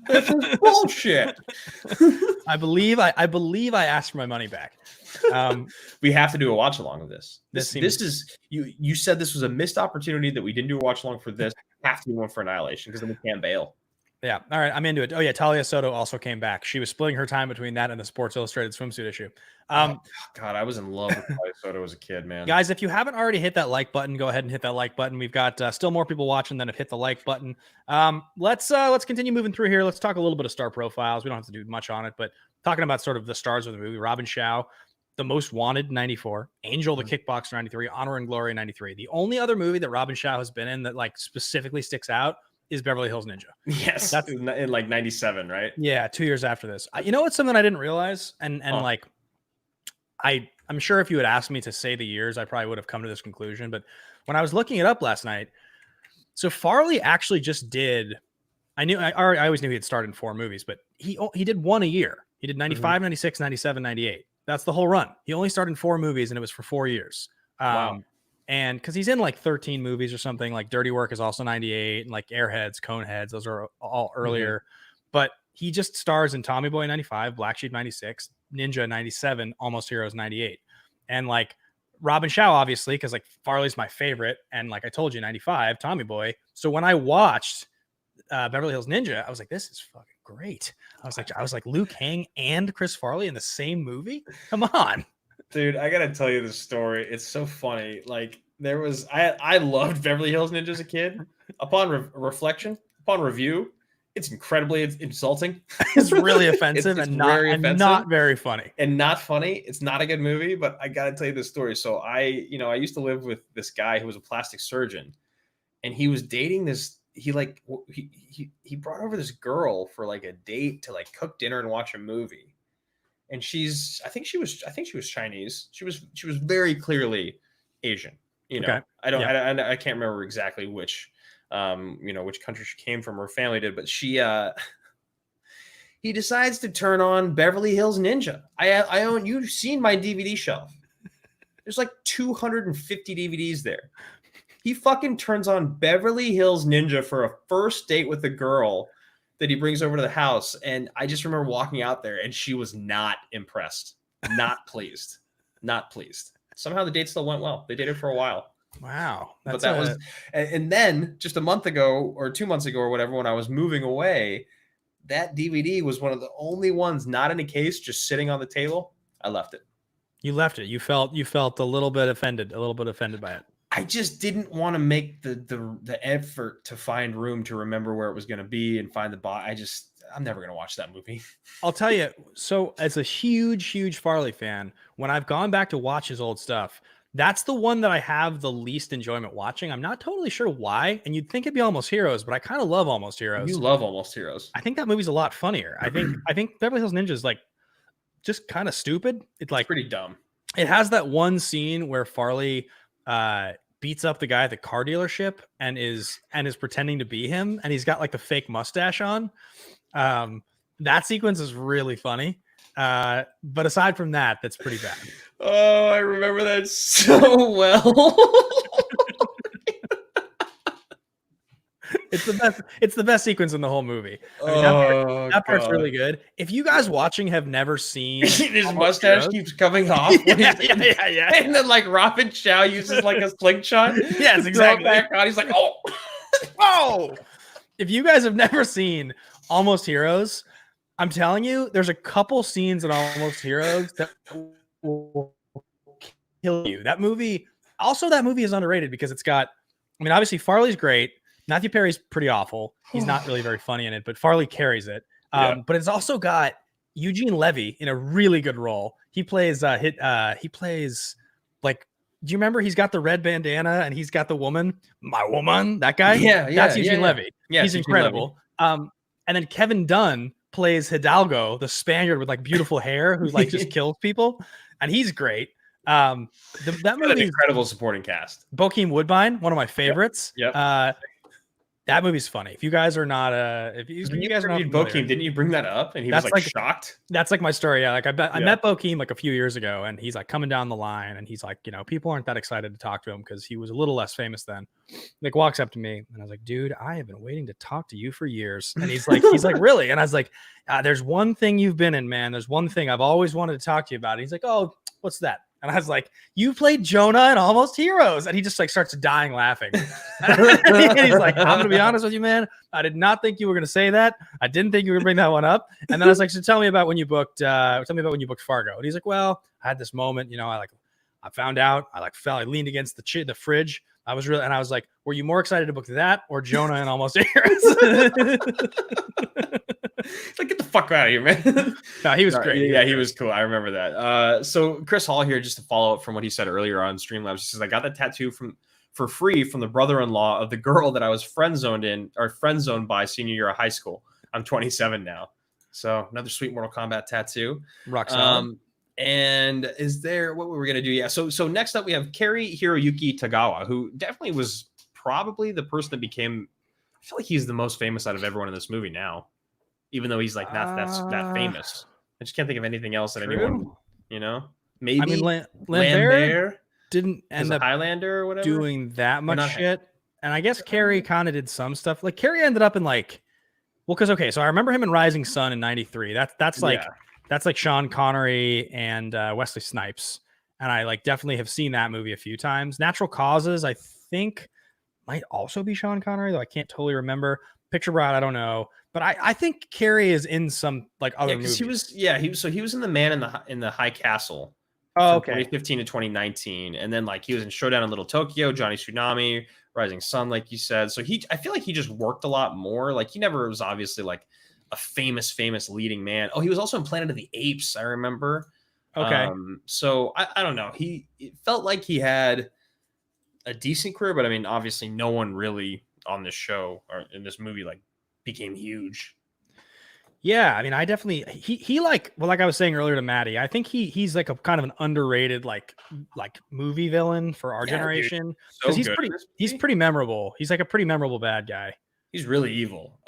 This is bullshit.
I believe I asked for my money back.
We have to do a watch along of this.
This
is you said this was a missed opportunity that we didn't do a watch along for this. We have to do one for Annihilation because then we can't bail.
Yeah. All right. I'm into it. Oh yeah. Talia Soto also came back. She was splitting her time between that and the Sports Illustrated swimsuit issue.
God, I was in love with Talia Soto as a kid, man.
Guys, if you haven't already hit that like button, go ahead and hit that like button. We've got still more people watching than have hit the like button. Let's continue moving through here. Let's talk a little bit of star profiles. We don't have to do much on it, but talking about sort of the stars of the movie, Robin Shaw, The Most Wanted, 94, Angel the Kickboxer, 93, Honor and Glory, 93. The only other movie that Robin Shaw has been in that like specifically sticks out is Beverly Hills Ninja.
Yes, that's in like 97, right?
Yeah, 2 years after this. You know what's something I didn't realize? And like, I'm sure if you had asked me to say the years, I probably would have come to this conclusion. But when I was looking it up last night, so Farley actually just did. I always knew he had starred in 4 movies, but he did one a year. He did 95, 96, 97, 98. That's the whole run. He only starred in 4 movies, and it was for 4 years.
Wow.
And because he's in like 13 movies or something, like Dirty Work is also 98, and like Airheads, Coneheads, those are all earlier. Mm-hmm. But he just stars in Tommy Boy 95, Black Sheep 96, Ninja 97, Almost Heroes 98. And like Robin Shaw, obviously, because like Farley's my favorite, and like I told you, 95, Tommy Boy. So when I watched Beverly Hills Ninja, I was like, this is fucking great. I was like Liu Kang and Chris Farley in the same movie. Come on,
dude. I gotta tell you this story. It's so funny. Like I loved Beverly Hills Ninja as a kid. Upon reflection, upon review, it's incredibly insulting.
It's really offensive
it's
and
offensive
not very funny.
And not funny. It's not a good movie, but I gotta tell you this story. So I used to live with this guy who was a plastic surgeon, and he was dating this. He brought over this girl for like a date to like cook dinner and watch a movie, and I think she was Chinese. She was very clearly Asian.
Okay.
I can't remember exactly which country she came from or her family did, but he decides to turn on Beverly Hills Ninja. I own, you've seen my DVD shelf. There's like 250 DVDs there. He fucking turns on Beverly Hills Ninja for a first date with a girl that he brings over to the house. And I just remember walking out there and she was not impressed, not pleased, not pleased. Somehow the date still went well. They dated for a while.
Wow.
And then just a month ago or 2 months ago or whatever, when I was moving away, that DVD was one of the only ones not in a case, just sitting on the table. I left it.
You left it. You felt a little bit offended by it.
I just didn't want to make the effort to find room to remember where it was going to be and find the bot. I'm never going to watch that movie.
I'll tell you. So as a huge Farley fan, when I've gone back to watch his old stuff, that's the one that I have the least enjoyment watching. I'm not totally sure why. And you'd think it'd be Almost Heroes, but I kind of love Almost Heroes.
You love Almost Heroes.
I think that movie's a lot funnier. I think Beverly Hills Ninja is like just kind of stupid. It's
pretty dumb.
It has that one scene where Farley beats up the guy at the car dealership and is pretending to be him, and he's got like the fake mustache on. That sequence is really funny. But aside from that, that's pretty bad.
Oh, I remember that so well.
It's the best sequence in the whole movie. I mean, that part's really good. If you guys watching have never seen
his mustache keeps coming off.
Yeah.
And then like Robin Chow uses like a slingshot.
Yes, exactly.
Back on. He's like, oh,
whoa. If you guys have never seen Almost Heroes, I'm telling you, there's a couple scenes in Almost Heroes that will kill you. That movie is underrated because it's got, I mean, obviously Farley's great. Matthew Perry's pretty awful. He's not really very funny in it, but Farley carries it. But it's also got Eugene Levy in a really good role. He plays he plays like, do you remember he's got the red bandana and he's got the woman, my woman, that guy?
Yeah.
That's Eugene Levy.
Yeah,
he's incredible. And then Kevin Dunn plays Hidalgo, the Spaniard with like beautiful hair who like just kills people, and he's great. That movie,
an incredible supporting cast.
Bokeem Woodbine, one of my favorites.
Yep.
That movie's funny. If you guys are not, if you guys are not familiar,
Bokeem, didn't you bring that up? And he was like shocked.
That's like my story. Yeah, like I met Bokeem like a few years ago, and he's like coming down the line, and he's like, people aren't that excited to talk to him because he was a little less famous then. Like walks up to me, and I was like, dude, I have been waiting to talk to you for years. And he's like, really? And I was like, there's one thing you've been in, man. There's one thing I've always wanted to talk to you about. And he's like, oh, what's that? And I was like, you played Jonah in Almost Heroes. And he just like starts dying laughing. And he's like, I'm going to be honest with you, man. I did not think you were going to say that. I didn't think you were going to bring that one up. And then I was like, so tell me about when you booked Fargo. And he's like, well, I had this moment, I found out, I leaned against the fridge. I was like, were you more excited to book that or Jonah in Almost Heroes?
Like, get the fuck out of here, man.
No, he was great.
Yeah, he was cool. I remember that. So Chris Hall here, just to follow up from what he said earlier on Streamlabs, he says, I got the tattoo for free from the brother-in-law of the girl that I was friend zoned by senior year of high school. I'm 27 now. So another sweet Mortal Kombat tattoo.
Rock solid.
And is there, what were we going to do? Yeah. So next up we have Kari Hiroyuki Tagawa, who definitely was probably the person that became, I feel like he's the most famous out of everyone in this movie now, even though he's like not that famous. I just can't think of anything else that anyone, maybe.
I mean, Lambert didn't end up
Highlander or whatever
doing that much shit. And I guess Carrie kind of did some stuff. Like Carrie ended up in so I remember him in Rising Sun in '93. That's like Sean Connery and Wesley Snipes. and I like definitely have seen that movie a few times. Natural Causes, I think, might also be Sean Connery, though I can't totally remember. Picture Bride, I don't know, but I think Carrie is in some like other movies.
He was in The Man in the High Castle.
Oh,
from
okay.
2015 to 2019, and then like he was in Showdown in Little Tokyo, Johnny Tsunami, Rising Sun, like you said. So I feel like he just worked a lot more. Like he never was obviously like a famous leading man. Oh, he was also in Planet of the Apes, I remember.
Okay.
So I don't know. It felt like he had a decent career, but I mean, obviously, no one really on this show or in this movie like became huge.
Yeah, I mean, I definitely he like I was saying earlier to Maddie, I think he's like a kind of an underrated like movie villain for our generation because he's pretty memorable. He's like a pretty memorable bad guy.
He's really evil.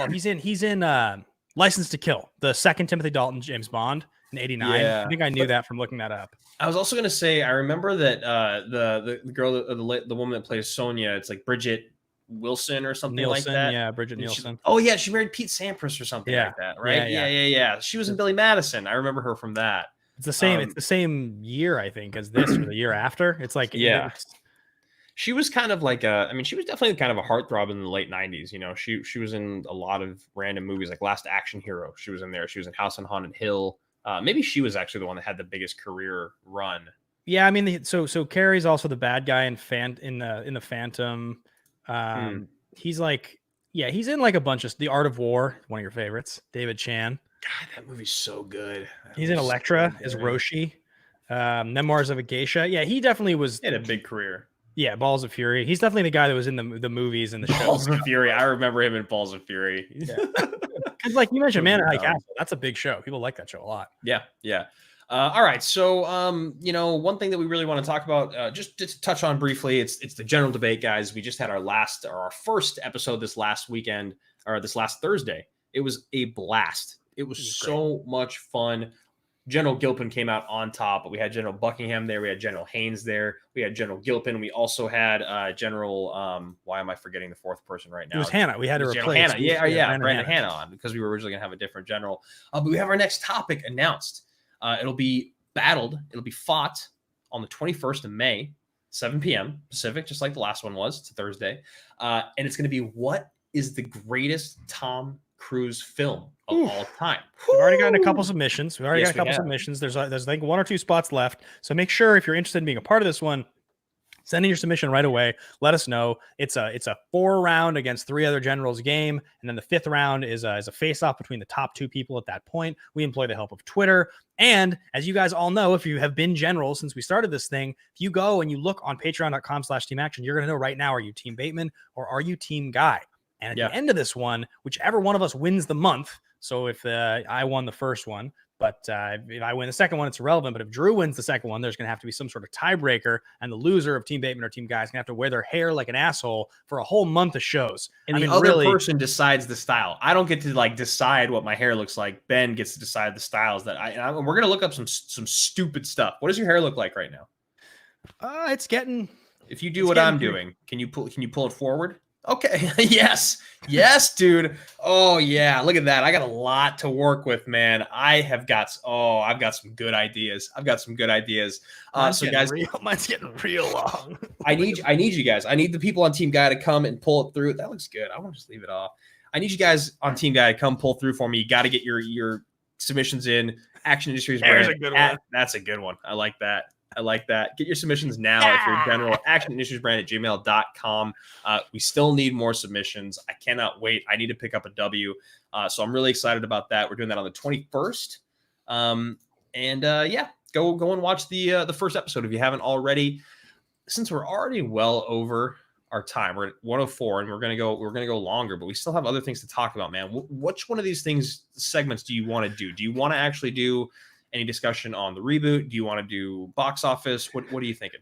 He's in License to Kill, the second Timothy Dalton James Bond in '89.
Yeah,
I think I knew that from looking that up.
I was also gonna say I remember that the girl, the woman that plays Sonya, it's like Bridget Wilson or something like that.
Yeah, Bridget Nielsen.
She married Pete Sampras or something like that, right?
Yeah.
She was in Billy Madison. I remember her from that.
It's the same. It's the same year, I think, as this or the year after. It's like
she was kind of like she was definitely kind of a heartthrob in the late 90s. You know, she was in a lot of random movies like Last Action Hero. She was in there. She was in House on Haunted Hill. Maybe she was actually the one that had the biggest career run.
Yeah, I mean, so Carrie's also the bad guy in the Phantom. He's like, he's in like a bunch of The Art of War, one of your favorites, David Chan.
God, that movie's so good.
He's in Elektra as Roshi. Memoirs of a Geisha. Yeah, he definitely was.
He had a big career.
Yeah, Balls of Fury. He's definitely the guy that was in the movies and the shows.
Balls of Fury. I remember him in Balls of Fury.
Yeah. Because like you mentioned, Man in High Castle. That's a big show. People like that show a lot.
Yeah. All right. So, one thing that we really want to talk about, just to touch on briefly, it's the general debate, guys. We just had our first episode this last weekend, or this last Thursday. It was a blast. It was so much fun. General Gilpin came out on top, but we had General Buckingham there. We had General Haynes there. We had General Gilpin. We also had General. Why am I forgetting the fourth person right now?
It was Hannah. We had to replace
Hannah. Brandon Hannah on because we were originally going to have a different general. But we have our next topic announced. It'll be battled. It'll be fought on the 21st of May, 7 p.m. Pacific, just like the last one was. It's a Thursday. And it's going to be what is the greatest Tom Cruise film of all time.
We've already gotten a couple submissions. There's I think 1 or 2 spots left. So make sure if you're interested in being a part of this one, send in your submission right away. Let us know. It's a 4-round against 3 other generals game, and then the 5th round is a face-off between the top 2 people at that point. We employ the help of Twitter, and as you guys all know, if you have been generals since we started this thing, if you go and you look on patreon.com/team action, you're going to know right now, are you Team Bateman or are you Team Guy? And at the end of this one, whichever one of us wins the month. So if I won the first one, but if I win the second one, it's irrelevant. But if Drew wins the second one, there's going to have to be some sort of tiebreaker. And the loser of Team Bateman or Team Guy is going to have to wear their hair like an asshole for a whole month of shows.
And the other person decides the style. I don't get to like decide what my hair looks like. Ben gets to decide the styles that we're going to look up some stupid stuff. What does your hair look like right now?
It's getting.
If you do what I'm doing, can you pull it forward? Okay. Yes, dude. Oh yeah. Look at that. I got a lot to work with, man. I've got some good ideas. So guys,
mine's getting real long.
I need you guys. I need the people on Team Guy to come and pull it through. That looks good. I want to just leave it off. I need you guys on Team Guy to come pull through for me. You got to get your submissions in. Action Industries brand.
There's a good one.
That's a good one. I like that. Get your submissions now if you're general. actionindustries@gmail.com. We still need more submissions. I cannot wait. I need to pick up a W. So I'm really excited about that. We're doing that on the 21st. Go and watch the first episode if you haven't already. Since we're already well over our time, we're at 104 and we're gonna go longer, but we still have other things to talk about, man. Which one of these segments do you want to do? Do you want to actually do any discussion on the reboot? Do you want to do box office? What are you thinking?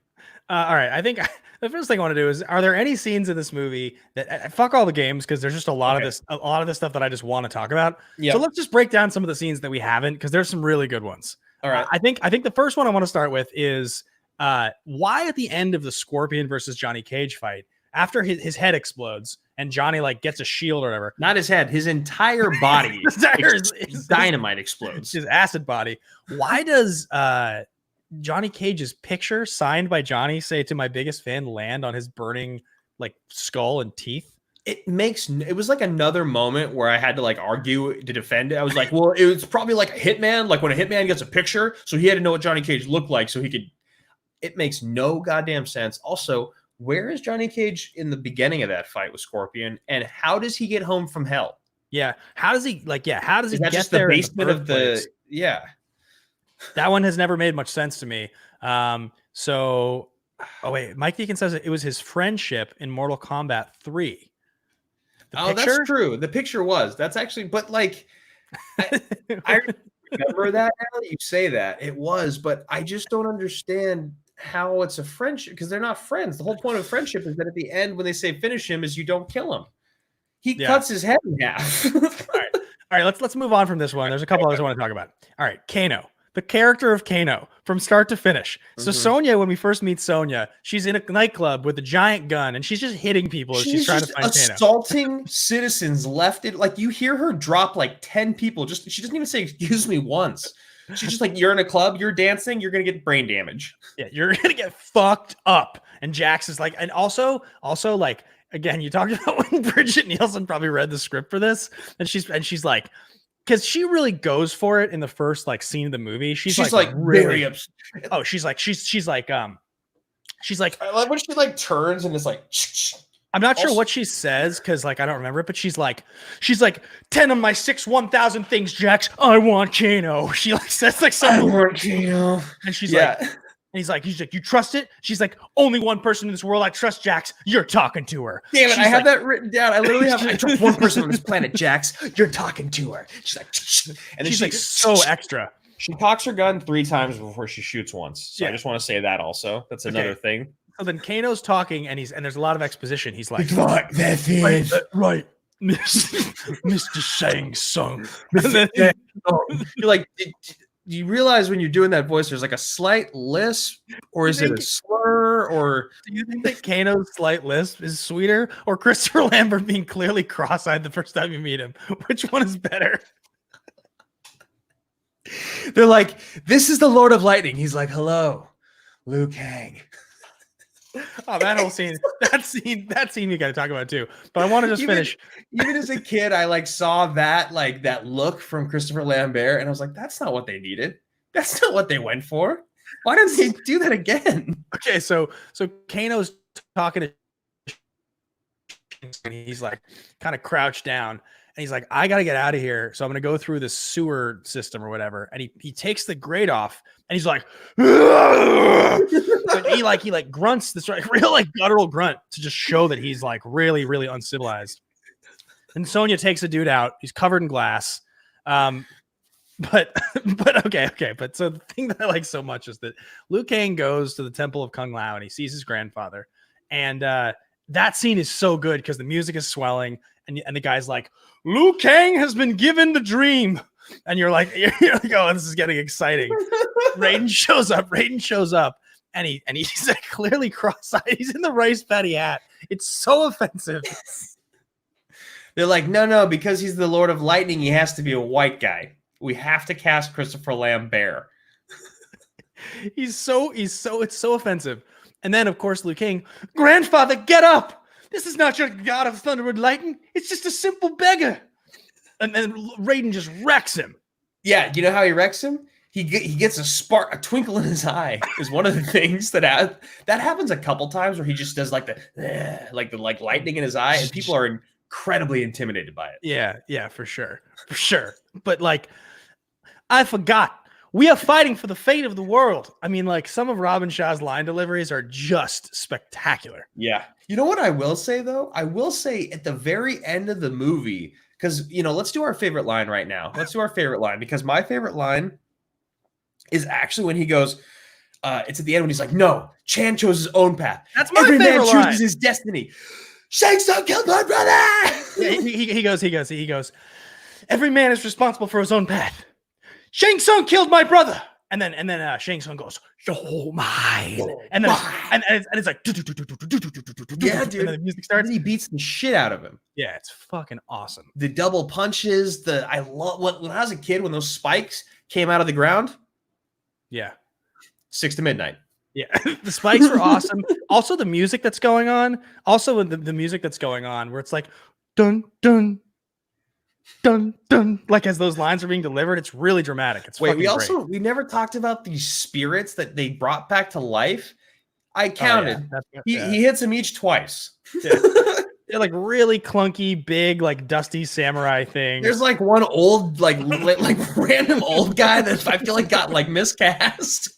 All right. I think the first thing I want to do is, are there any scenes in this movie that fuck all the games? Because there's just a lot of this stuff that I just want to talk about. Yep. So let's just break down some of the scenes that we haven't, because there's some really good ones. All right. I think the first one I want to start with is why at the end of the Scorpion versus Johnny Cage fight, after his head explodes and Johnny like gets a shield or whatever.
Not his head, his entire body. His dynamite explodes.
His acid body. Why does Johnny Cage's picture signed by Johnny say to my biggest fan land on his burning like skull and teeth.
It was like another moment where I had to like argue to defend it. I was like, well, it was probably like a hitman, like when a hitman gets a picture, so he had to know what Johnny Cage looked like so he could. It makes no goddamn sense. Also, where is Johnny Cage in the beginning of that fight with Scorpion, and how does he get home from hell?
Yeah, how does he like? Yeah, how does he get
just
there?
The basement of the yeah.
That one has never made much sense to me. So, oh wait, Mike Deacon says it was his friendship in Mortal Kombat 3.
That's true. The picture was. That's actually, but like, I remember that now that you say that. It was, but I just don't understand how it's a friendship because they're not friends. The whole point of friendship is that at the end, when they say finish him, is you don't kill him. He cuts his head in half.
All right. Let's move on from this one. There's a couple others I want to talk about. All right, Kano. The character of Kano from start to finish. So Sonya, when we first meet Sonya, she's in a nightclub with a giant gun and she's just hitting people as she's trying to find Kano.
Assaulting citizens left it. Like you hear her drop like 10 people. She doesn't even say excuse me once. She's just like, you're in a club, you're dancing, you're gonna get brain damage.
Yeah, you're gonna get fucked up. And Jax is like, and also like again, you talked about when Bridget Nielsen probably read the script for this, and she's like. Because she really goes for it in the first like scene of the movie. She's like really
very upset.
Oh, she's like I
like when she like turns and it's like
I'm not sure what she says because like I don't remember it, but she's like 10 of my 1,000 things, Jax. I want Kano. She like says like something.
I want Kano.
And she's like. And he's like, you trust it? She's like, only one person in this world I trust, Jax. You're talking to her.
Damn it,
She's
I have that written down. I literally have I trust one person on this planet, Jax. You're talking to her. She's like, and then
she's like so extra.
She cocks her gun 3 times before she shoots once. So
Yeah.
I just want to say that also. That's another thing.
So then Kano's talking and there's a lot of exposition. He's like,
right, that's it.
Right. Mr. Shang Tsung.
You're like, do you realize when you're doing that voice, there's like a slight lisp, or is it a slur, or
do you think that Kano's slight lisp is sweeter, or Christopher Lambert being clearly cross-eyed the first time you meet him? Which one is better?
They're like, this is the Lord of Lightning. He's like, hello, Liu Kang.
Oh, that whole scene, that scene you got to talk about too. But I want to just finish.
Even as a kid, I like saw that look from Christopher Lambert, and I was like, that's not what they needed. That's not what they went for. Why didn't they do that again?
Okay, so Kano's talking to, and he's like kind of crouched down, and he's like, I gotta get out of here, so I'm gonna go through the sewer system or whatever. And he takes the grate off, and he's like, he grunts this real like guttural grunt to just show that he's like really, really uncivilized. And Sonya takes the dude out. He's covered in glass. But okay. But so the thing that I like so much is that Liu Kang goes to the Temple of Kung Lao and he sees his grandfather. And that scene is so good because the music is swelling and the guy's like, Liu Kang has been given the dream. And you're like, oh, this is getting exciting. Raiden shows up and he's like clearly cross-eyed. He's in the rice patty hat. It's so offensive.
They're like, no, because he's the Lord of Lightning, he has to be a white guy. We have to cast Christopher Lambert.
It's so offensive. And then, of course, Liu Kang, grandfather, get up! This is not your god of thunder and lightning. It's just a simple beggar. And then Raiden just wrecks him.
Yeah, you know how he wrecks him? He gets a twinkle in his eye is one of the things that happens a couple times where he just does like the lightning in his eye, and people are incredibly intimidated by it.
Yeah, for sure. But like, I forgot. We are fighting for the fate of the world. I mean, like some of Robin Shaw's line deliveries are just spectacular.
Yeah. You know what I will say though? I will say at the very end of the movie, because let's do our favorite line right now. Let's do our favorite line because my favorite line is actually when he goes, it's at the end when he's like, no, Chan chose his own path.
That's my
Every
favorite
man
line.
chooses his destiny. Shang Tsung killed my brother.
Yeah, he goes, every man is responsible for his own path. Shang Tsung killed my brother. And then Shang Tsung goes, "You're mine." And then it's like,
yeah, dude.
And then the music starts.
And he beats the shit out of him.
Yeah, it's fucking awesome.
The double punches. I love when I was a kid when those spikes came out of the ground.
Yeah,
6 to midnight.
Yeah, the spikes were awesome. Also, the music that's going on. Also, the music that's going on, where it's like, dun dun dun dun, like as those lines are being delivered, it's really dramatic. It's
Wait,
fucking
we never talked about these spirits that they brought back to life. I counted. He hits him each twice.
Yeah. They're like really clunky, big, like dusty samurai things.
There's like one old, like random old guy that I feel like got like miscast.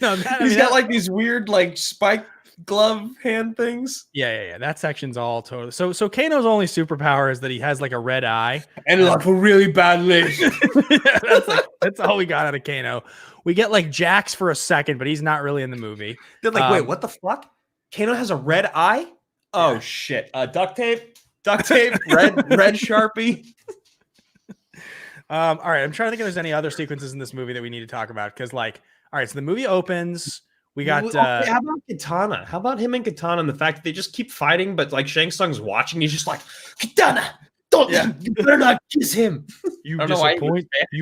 No,
he's got like these weird like spike glove hand things.
Yeah. That section's all totally. So Kano's only superpower is that he has like a red eye
and like a really bad leg.
That's all we got out of Kano. We get like Jax for a second, but he's not really in the movie.
They're like, wait, what the fuck? Kano has a red eye? Oh shit! Duct tape, red Sharpie.
All right, I'm trying to think if there's any other sequences in this movie that we need to talk about because, like, all right, so the movie opens. We got.
How about Katana? How about him and Katana and the fact that they just keep fighting, but like Shang Tsung's watching, he's just like, Katana, you better not kiss him.
You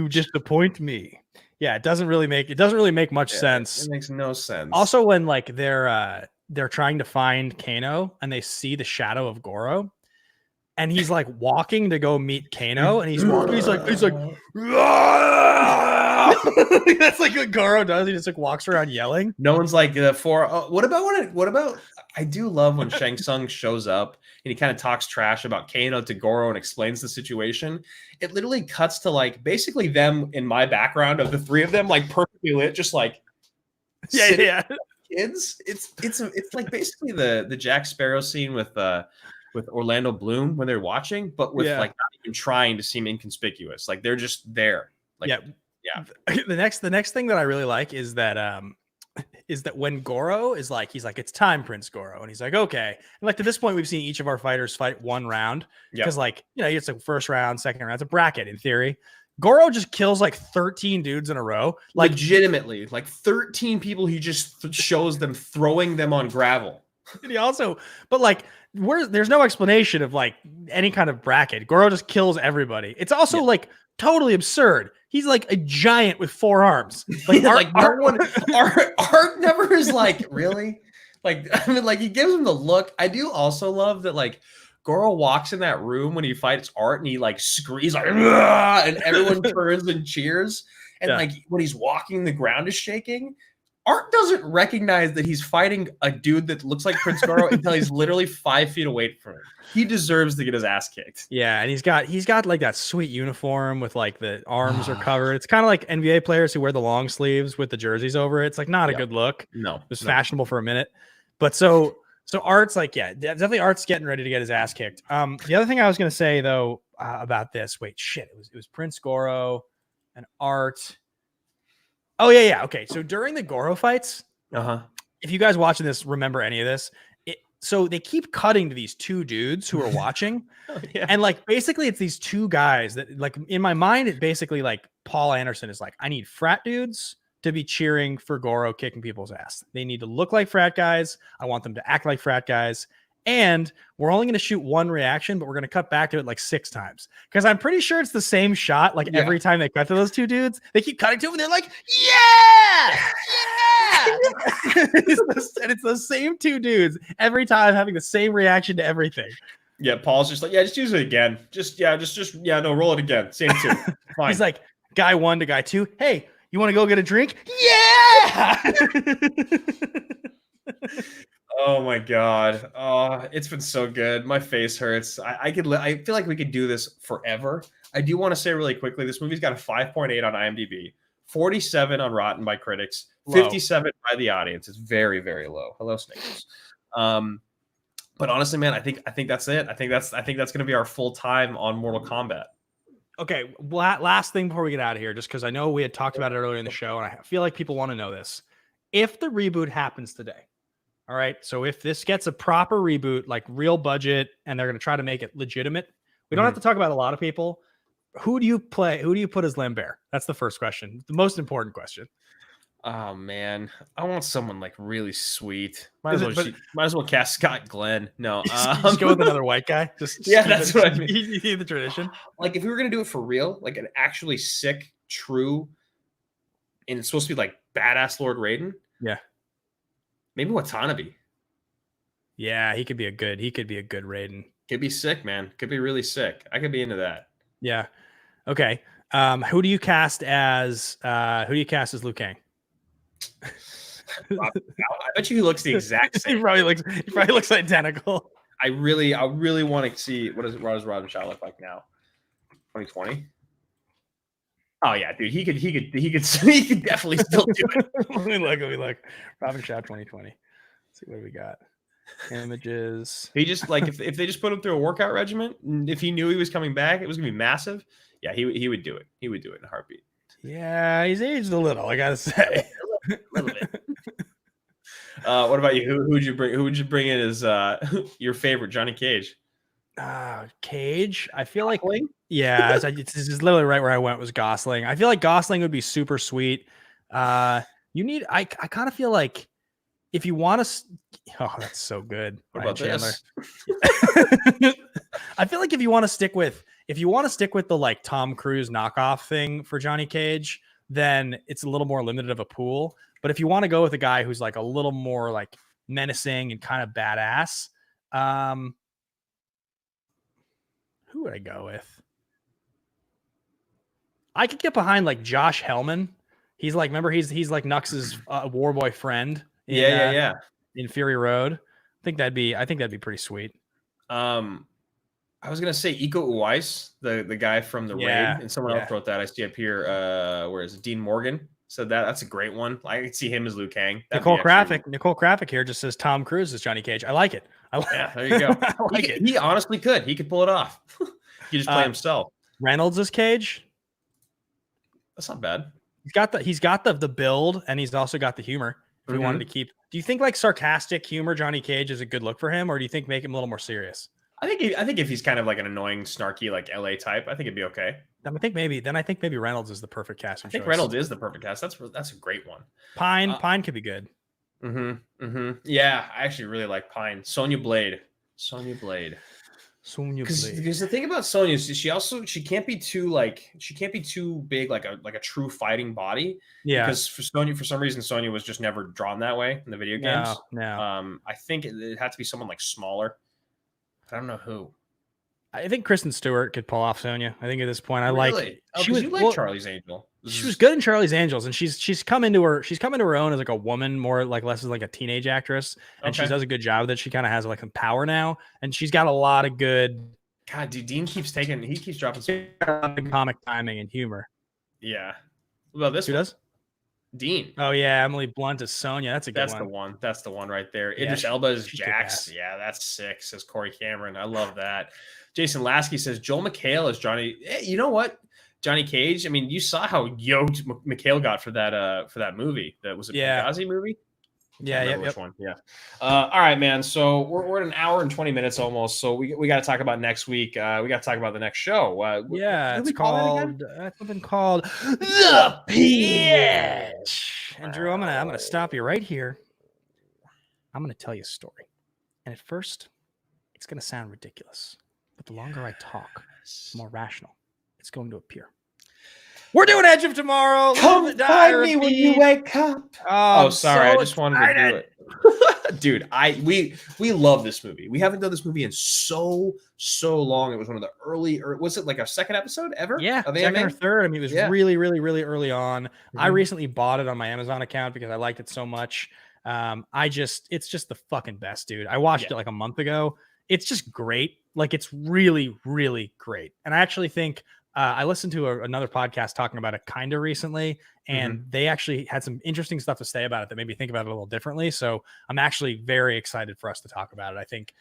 disappoint me. Yeah, it doesn't really make much sense.
It makes no sense.
Also, when like they're trying to find Kano and they see the shadow of Goro, and he's like walking to go meet Kano, and he's walking. He's like, that's like what Goro does. He just like walks around yelling.
No one's like what about? I do love when Shang Tsung shows up and he kind of talks trash about Kano to Goro and explains the situation. It literally cuts to like basically them in my background of the three of them, like perfectly lit, just like
yeah.
Kids, it's like basically the Jack Sparrow scene with Orlando Bloom when they're watching, but with like not even trying to seem inconspicuous. Like they're just there. Like, yeah.
The next thing that I really like is that when Goro is like, he's like, it's time, Prince Goro, and he's like, okay. And like to this point, we've seen each of our fighters fight one round because like it's a first round, second round, it's a bracket in theory. Goro just kills like 13 dudes in a row. Like
legitimately, like 13 people he just shows them throwing them on gravel.
And he also, but like there's no explanation of like any kind of bracket. Goro just kills everybody. It's also like totally absurd. He's like a giant with 4 arms. Like,
Art never is like, really? Like, I mean, like he gives him the look. I do also love that like Goro walks in that room when he fights Art and he like screams like, and everyone turns and cheers. And like when he's walking, the ground is shaking. Art doesn't recognize that he's fighting a dude that looks like Prince Goro until he's literally 5 feet away from him. He deserves to get his ass kicked.
Yeah, and he's got like that sweet uniform with like the arms are covered. It's kind of like NBA players who wear the long sleeves with the jerseys over it. It's like not a good look.
No,
it was fashionable for a minute, but so Art's like, definitely Art's getting ready to get his ass kicked. The other thing I was gonna say though about this, it was Prince Goro and Art. Oh yeah. Okay, so during the Goro fights, if you guys watching this remember any of this, so they keep cutting to these 2 dudes who are watching, and like basically it's these 2 guys that like in my mind it basically like Paul Anderson is like, I need frat dudes to be cheering for Goro kicking people's ass. They need to look like frat guys. I want them to act like frat guys. And we're only going to shoot one reaction, but we're going to cut back to it like 6 times. Because I'm pretty sure it's the same shot. Like every time they cut to those 2 dudes, they keep cutting to them and they're like, yeah! And it's those same 2 dudes every time having the same reaction to everything.
Yeah, Paul's just like, just use it again. Roll it again. Same 2. Fine.
He's like, guy 1 to guy 2. Hey, you want to go get a drink? Yeah!
Oh my god! Oh, it's been so good. My face hurts. I feel like we could do this forever. I do want to say really quickly, this movie's got a 5.8 on IMDb, 47 on Rotten by critics, 57 by the audience. It's very, very low. Hello, Snickers. But honestly, man, I think that's it. I think that's going to be our full time on Mortal Kombat.
Okay, last thing before we get out of here, just because I know we had talked about it earlier in the show, and I feel like people want to know this. If the reboot happens today, all right, so if this gets a proper reboot, like real budget, and they're going to try to make it legitimate, we don't have to talk about a lot of people. Who do you play? Who do you put as Lambert? That's the first question. The most important question.
Oh man, I want someone like really sweet. Might as well cast Scott Glenn. No,
just go with another white guy.
That's what I mean.
You need the tradition.
Like if we were gonna do it for real, like an actually sick, true, and it's supposed to be like badass Lord Raiden.
Yeah.
Maybe Watanabe.
Yeah, he could be a good Raiden.
Could be sick, man. Could be really sick. I could be into that.
Yeah. Okay. Who do you cast as Liu Kang?
I bet you he looks the exact
he
same.
probably looks identical.
I really want to see what does Robin Shaw look like now? 2020. Oh yeah, dude, he could definitely still do it.
Let me look. Robin Shaw 2020. Let's see what we got. Images.
He just like if they just put him through a workout regimen, if he knew he was coming back, it was gonna be massive. Yeah, he would do it. He would do it in a heartbeat.
Yeah, he's aged a little, I gotta say.
A little bit. What about you? Who would you bring? Who would you bring in as your favorite? Johnny Cage.
Cage. I feel like
Gosling?
yeah, this is literally right where I went was Gosling. I feel like Gosling would be super sweet. I kind of feel like if you want to, oh, that's so good.
What about this?
I feel like if you want to stick with the like Tom Cruise knockoff thing for Johnny Cage, then it's a little more limited of a pool. But if you want to go with a guy who's like a little more like menacing and kind of badass, who would I go with? I could get behind like Josh Hellman. He's like, remember, he's like Nux's war boy friend.
Yeah.
In Fury Road. I think that'd be pretty sweet.
I was gonna say Iko Uwais, the guy from the Raid, and someone else wrote that. I see up here. Where is it? Dean Morgan said that. That's a great one. I could see him as Liu Kang.
Nicole Krafik here just says Tom Cruise as Johnny Cage. I like it.
Yeah, there you go. He honestly could. He could pull it off. He just play himself.
Reynolds as Cage.
That's not bad.
He's got the build, and he's also got the humor. If we wanted to keep, do you think like sarcastic humor Johnny Cage is a good look for him, or do you think make him a little more serious?
I think if he's kind of like an annoying, snarky, like LA type, I think it'd be okay.
I think maybe Reynolds is the perfect casting.
I think Reynolds is the perfect cast. That's a great one.
Pine could be good.
Yeah, I actually really like Pine. Sonya Blade. Because the thing about Sonya is she can't be too big like a true fighting body.
Yeah.
Because for some reason Sonya was just never drawn that way in the video games.
No.
I think it had to be someone like smaller. I don't know who.
I think Kristen Stewart could pull off Sonya. I think at this point,
you like Charlie's Angel.
She was good in Charlie's Angels, and she's come into her own as like a woman, more like less as like a teenage actress, and she does a good job with it. She kind of has like some power now, and she's got a lot of good.
God, dude, Dean keeps dropping some
comic timing and humor.
Yeah. What about this?
Who does?
Dean.
Oh yeah, Emily Blunt as Sonya. That's a good one.
That's the one right there.
Yeah,
Idris Elba is Jax. Yeah, that's sick, says Corey Cameron. I love that. Jason Lasky says Joel McHale is Johnny. You know what? Johnny Cage. I mean, you saw how yoked McHale got for that movie. That was a Benghazi movie.
Yeah,
which one? Yeah. All right, man. So we're at an hour and 20 minutes almost. So we got to talk about next week. We got to talk about the next show.
It's something called The Pitch. And Drew, I'm gonna stop you right here. I'm gonna tell you a story, and at first, it's gonna sound ridiculous, but the longer I talk, the more rational it's going to appear. We're doing Edge of Tomorrow.
Come find me when you wake up. Oh, sorry. I just wanted to do it. Dude, we love this movie. We haven't done this movie in so long. It was one of the early, or was it like our second episode ever?
Yeah,
of
second
AMA?
or third. I mean, it was really early on. I recently bought it on my Amazon account because I liked it so much. It's just the fucking best, dude. I watched it like a month ago. It's just great. Like, it's really, really great. And I actually think I listened to another podcast talking about it kind of recently, and they actually had some interesting stuff to say about it that made me think about it a little differently. So I'm actually very excited for us to talk about it. I think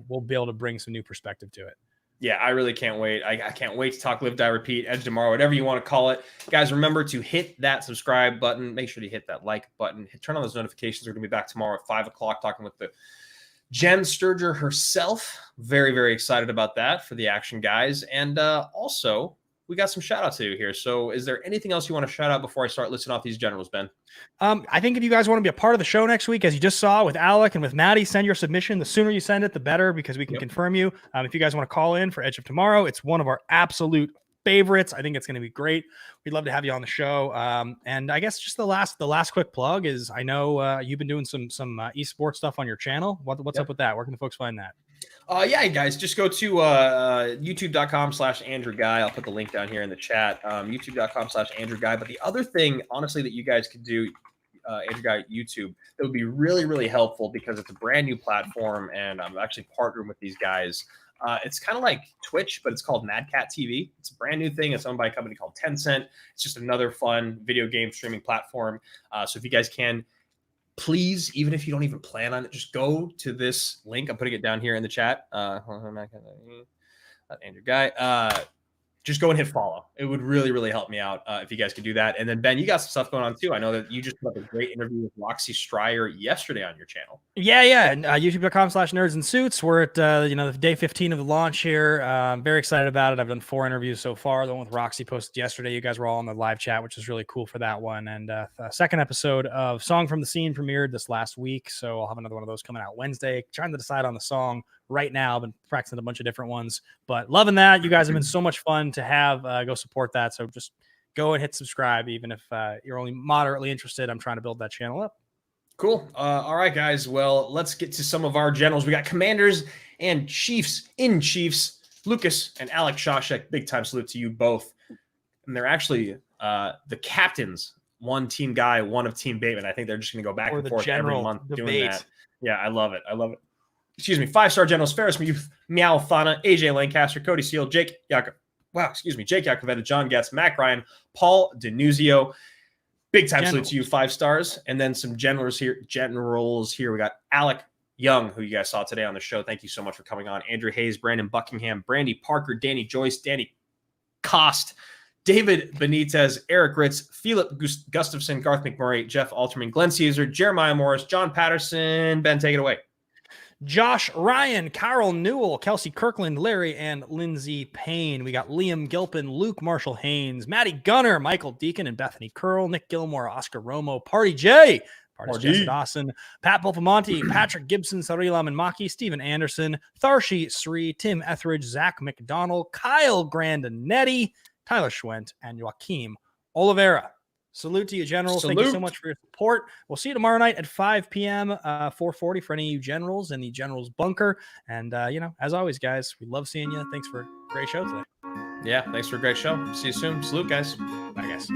we'll be able to bring some new perspective to it.
Yeah, I really can't wait. I can't wait to talk Live, Die, Repeat, Edge Tomorrow, whatever you want to call it. Guys, remember to hit that subscribe button. Make sure to hit that like button. Turn on those notifications. We're going to be back tomorrow at 5 o'clock talking with the Jen Sturger herself. Very, very excited about that for the action guys. And also, we got some shout outs to do here. So is there anything else you want to shout out before I start listing off these generals, Ben?
I think if you guys want to be a part of the show next week, as you just saw with Alec and with Maddie, send your submission. The sooner you send it, the better, because we can confirm you. If you guys want to call in for Edge of Tomorrow, it's one of our absolute favorites. I think it's going to be great. We'd love to have you on the show. And I guess just the last quick plug is, I know you've been doing some esports stuff on your channel. What's up with that? Where can the folks find that?
Yeah, guys, just go to youtube.com/Andrew Guy. I'll put the link down here in the chat. youtube.com/Andrew Guy. But the other thing, honestly, that you guys could do, Andrew Guy YouTube, that would be really, really helpful, because it's a brand new platform, and I'm actually partnering with these guys. It's kind of like Twitch, but it's called Mad Cat TV. It's a brand new thing. It's owned by a company called Tencent. It's just another fun video game streaming platform. So if you guys can, please, even if you don't even plan on it, just go to this link. I'm putting it down here in the chat. Andrew Guy. Just go and hit follow. It would really, really help me out if you guys could do that. And then, Ben, you got some stuff going on too. I know that you just put up a great interview with Roxy Stryer yesterday on your channel.
Yeah. youtube.com/nerdsandsuits. We're at the day 15 of the launch here. I'm very excited about it. I've done 4 interviews so far. The one with Roxy posted yesterday. You guys were all on the live chat, which is really cool for that one. And the second episode of Song from the Scene premiered this last week. So I'll have another one of those coming out Wednesday. Trying to decide on the song right now. I've been practicing a bunch of different ones, but loving that. You guys have been so much fun to have. Go support that. So just go and hit subscribe, even if you're only moderately interested. I'm trying to build that channel up.
Cool. All right, guys. Well, let's get to some of our generals. We got commanders and chiefs in chiefs. Lucas and Alex Shawshek, big time salute to you both. And they're actually the captains. One Team Guy, one of Team Bateman. I think they're just going to go back and forth every month doing that. Yeah, I love it. Excuse me. 5-star generals: Ferris Muth, Meow Thana, AJ Lancaster, Cody Seal, Jake Yakoveta, John Getz, Mac Ryan, Paul Denuzio. Big time salute to you, 5 stars. And then some generals here. We got Alec Young, who you guys saw today on the show. Thank you so much for coming on. Andrew Hayes, Brandon Buckingham, Brandy Parker, Danny Joyce, Danny Cost, David Benitez, Eric Ritz, Philip Gustafson, Garth McMurray, Jeff Alterman, Glenn Caesar, Jeremiah Morris, John Patterson. Ben, take it away.
Josh Ryan, Carol Newell, Kelsey Kirkland, Larry, and Lindsay Payne. We got Liam Gilpin, Luke Marshall Haynes, Maddie Gunner, Michael Deacon, and Bethany Curl, Nick Gilmore, Oscar Romo, Party J, Jesse Dawson, Pat Bulfamonte, Patrick Gibson, Sarila Manmaki, Stephen Anderson, Tharshi Sri, Tim Etheridge, Zach McDonald, Kyle Grandinetti, Tyler Schwent, and Joaquim Oliveira. Salute to you, generals. Thank you so much for your support. We'll see you tomorrow night at 5 p.m., 4:40 for any of you generals in the generals bunker. And, as always, guys, we love seeing you. Thanks for a great show today.
Yeah, thanks for a great show. See you soon. Salute, guys.
Bye, guys.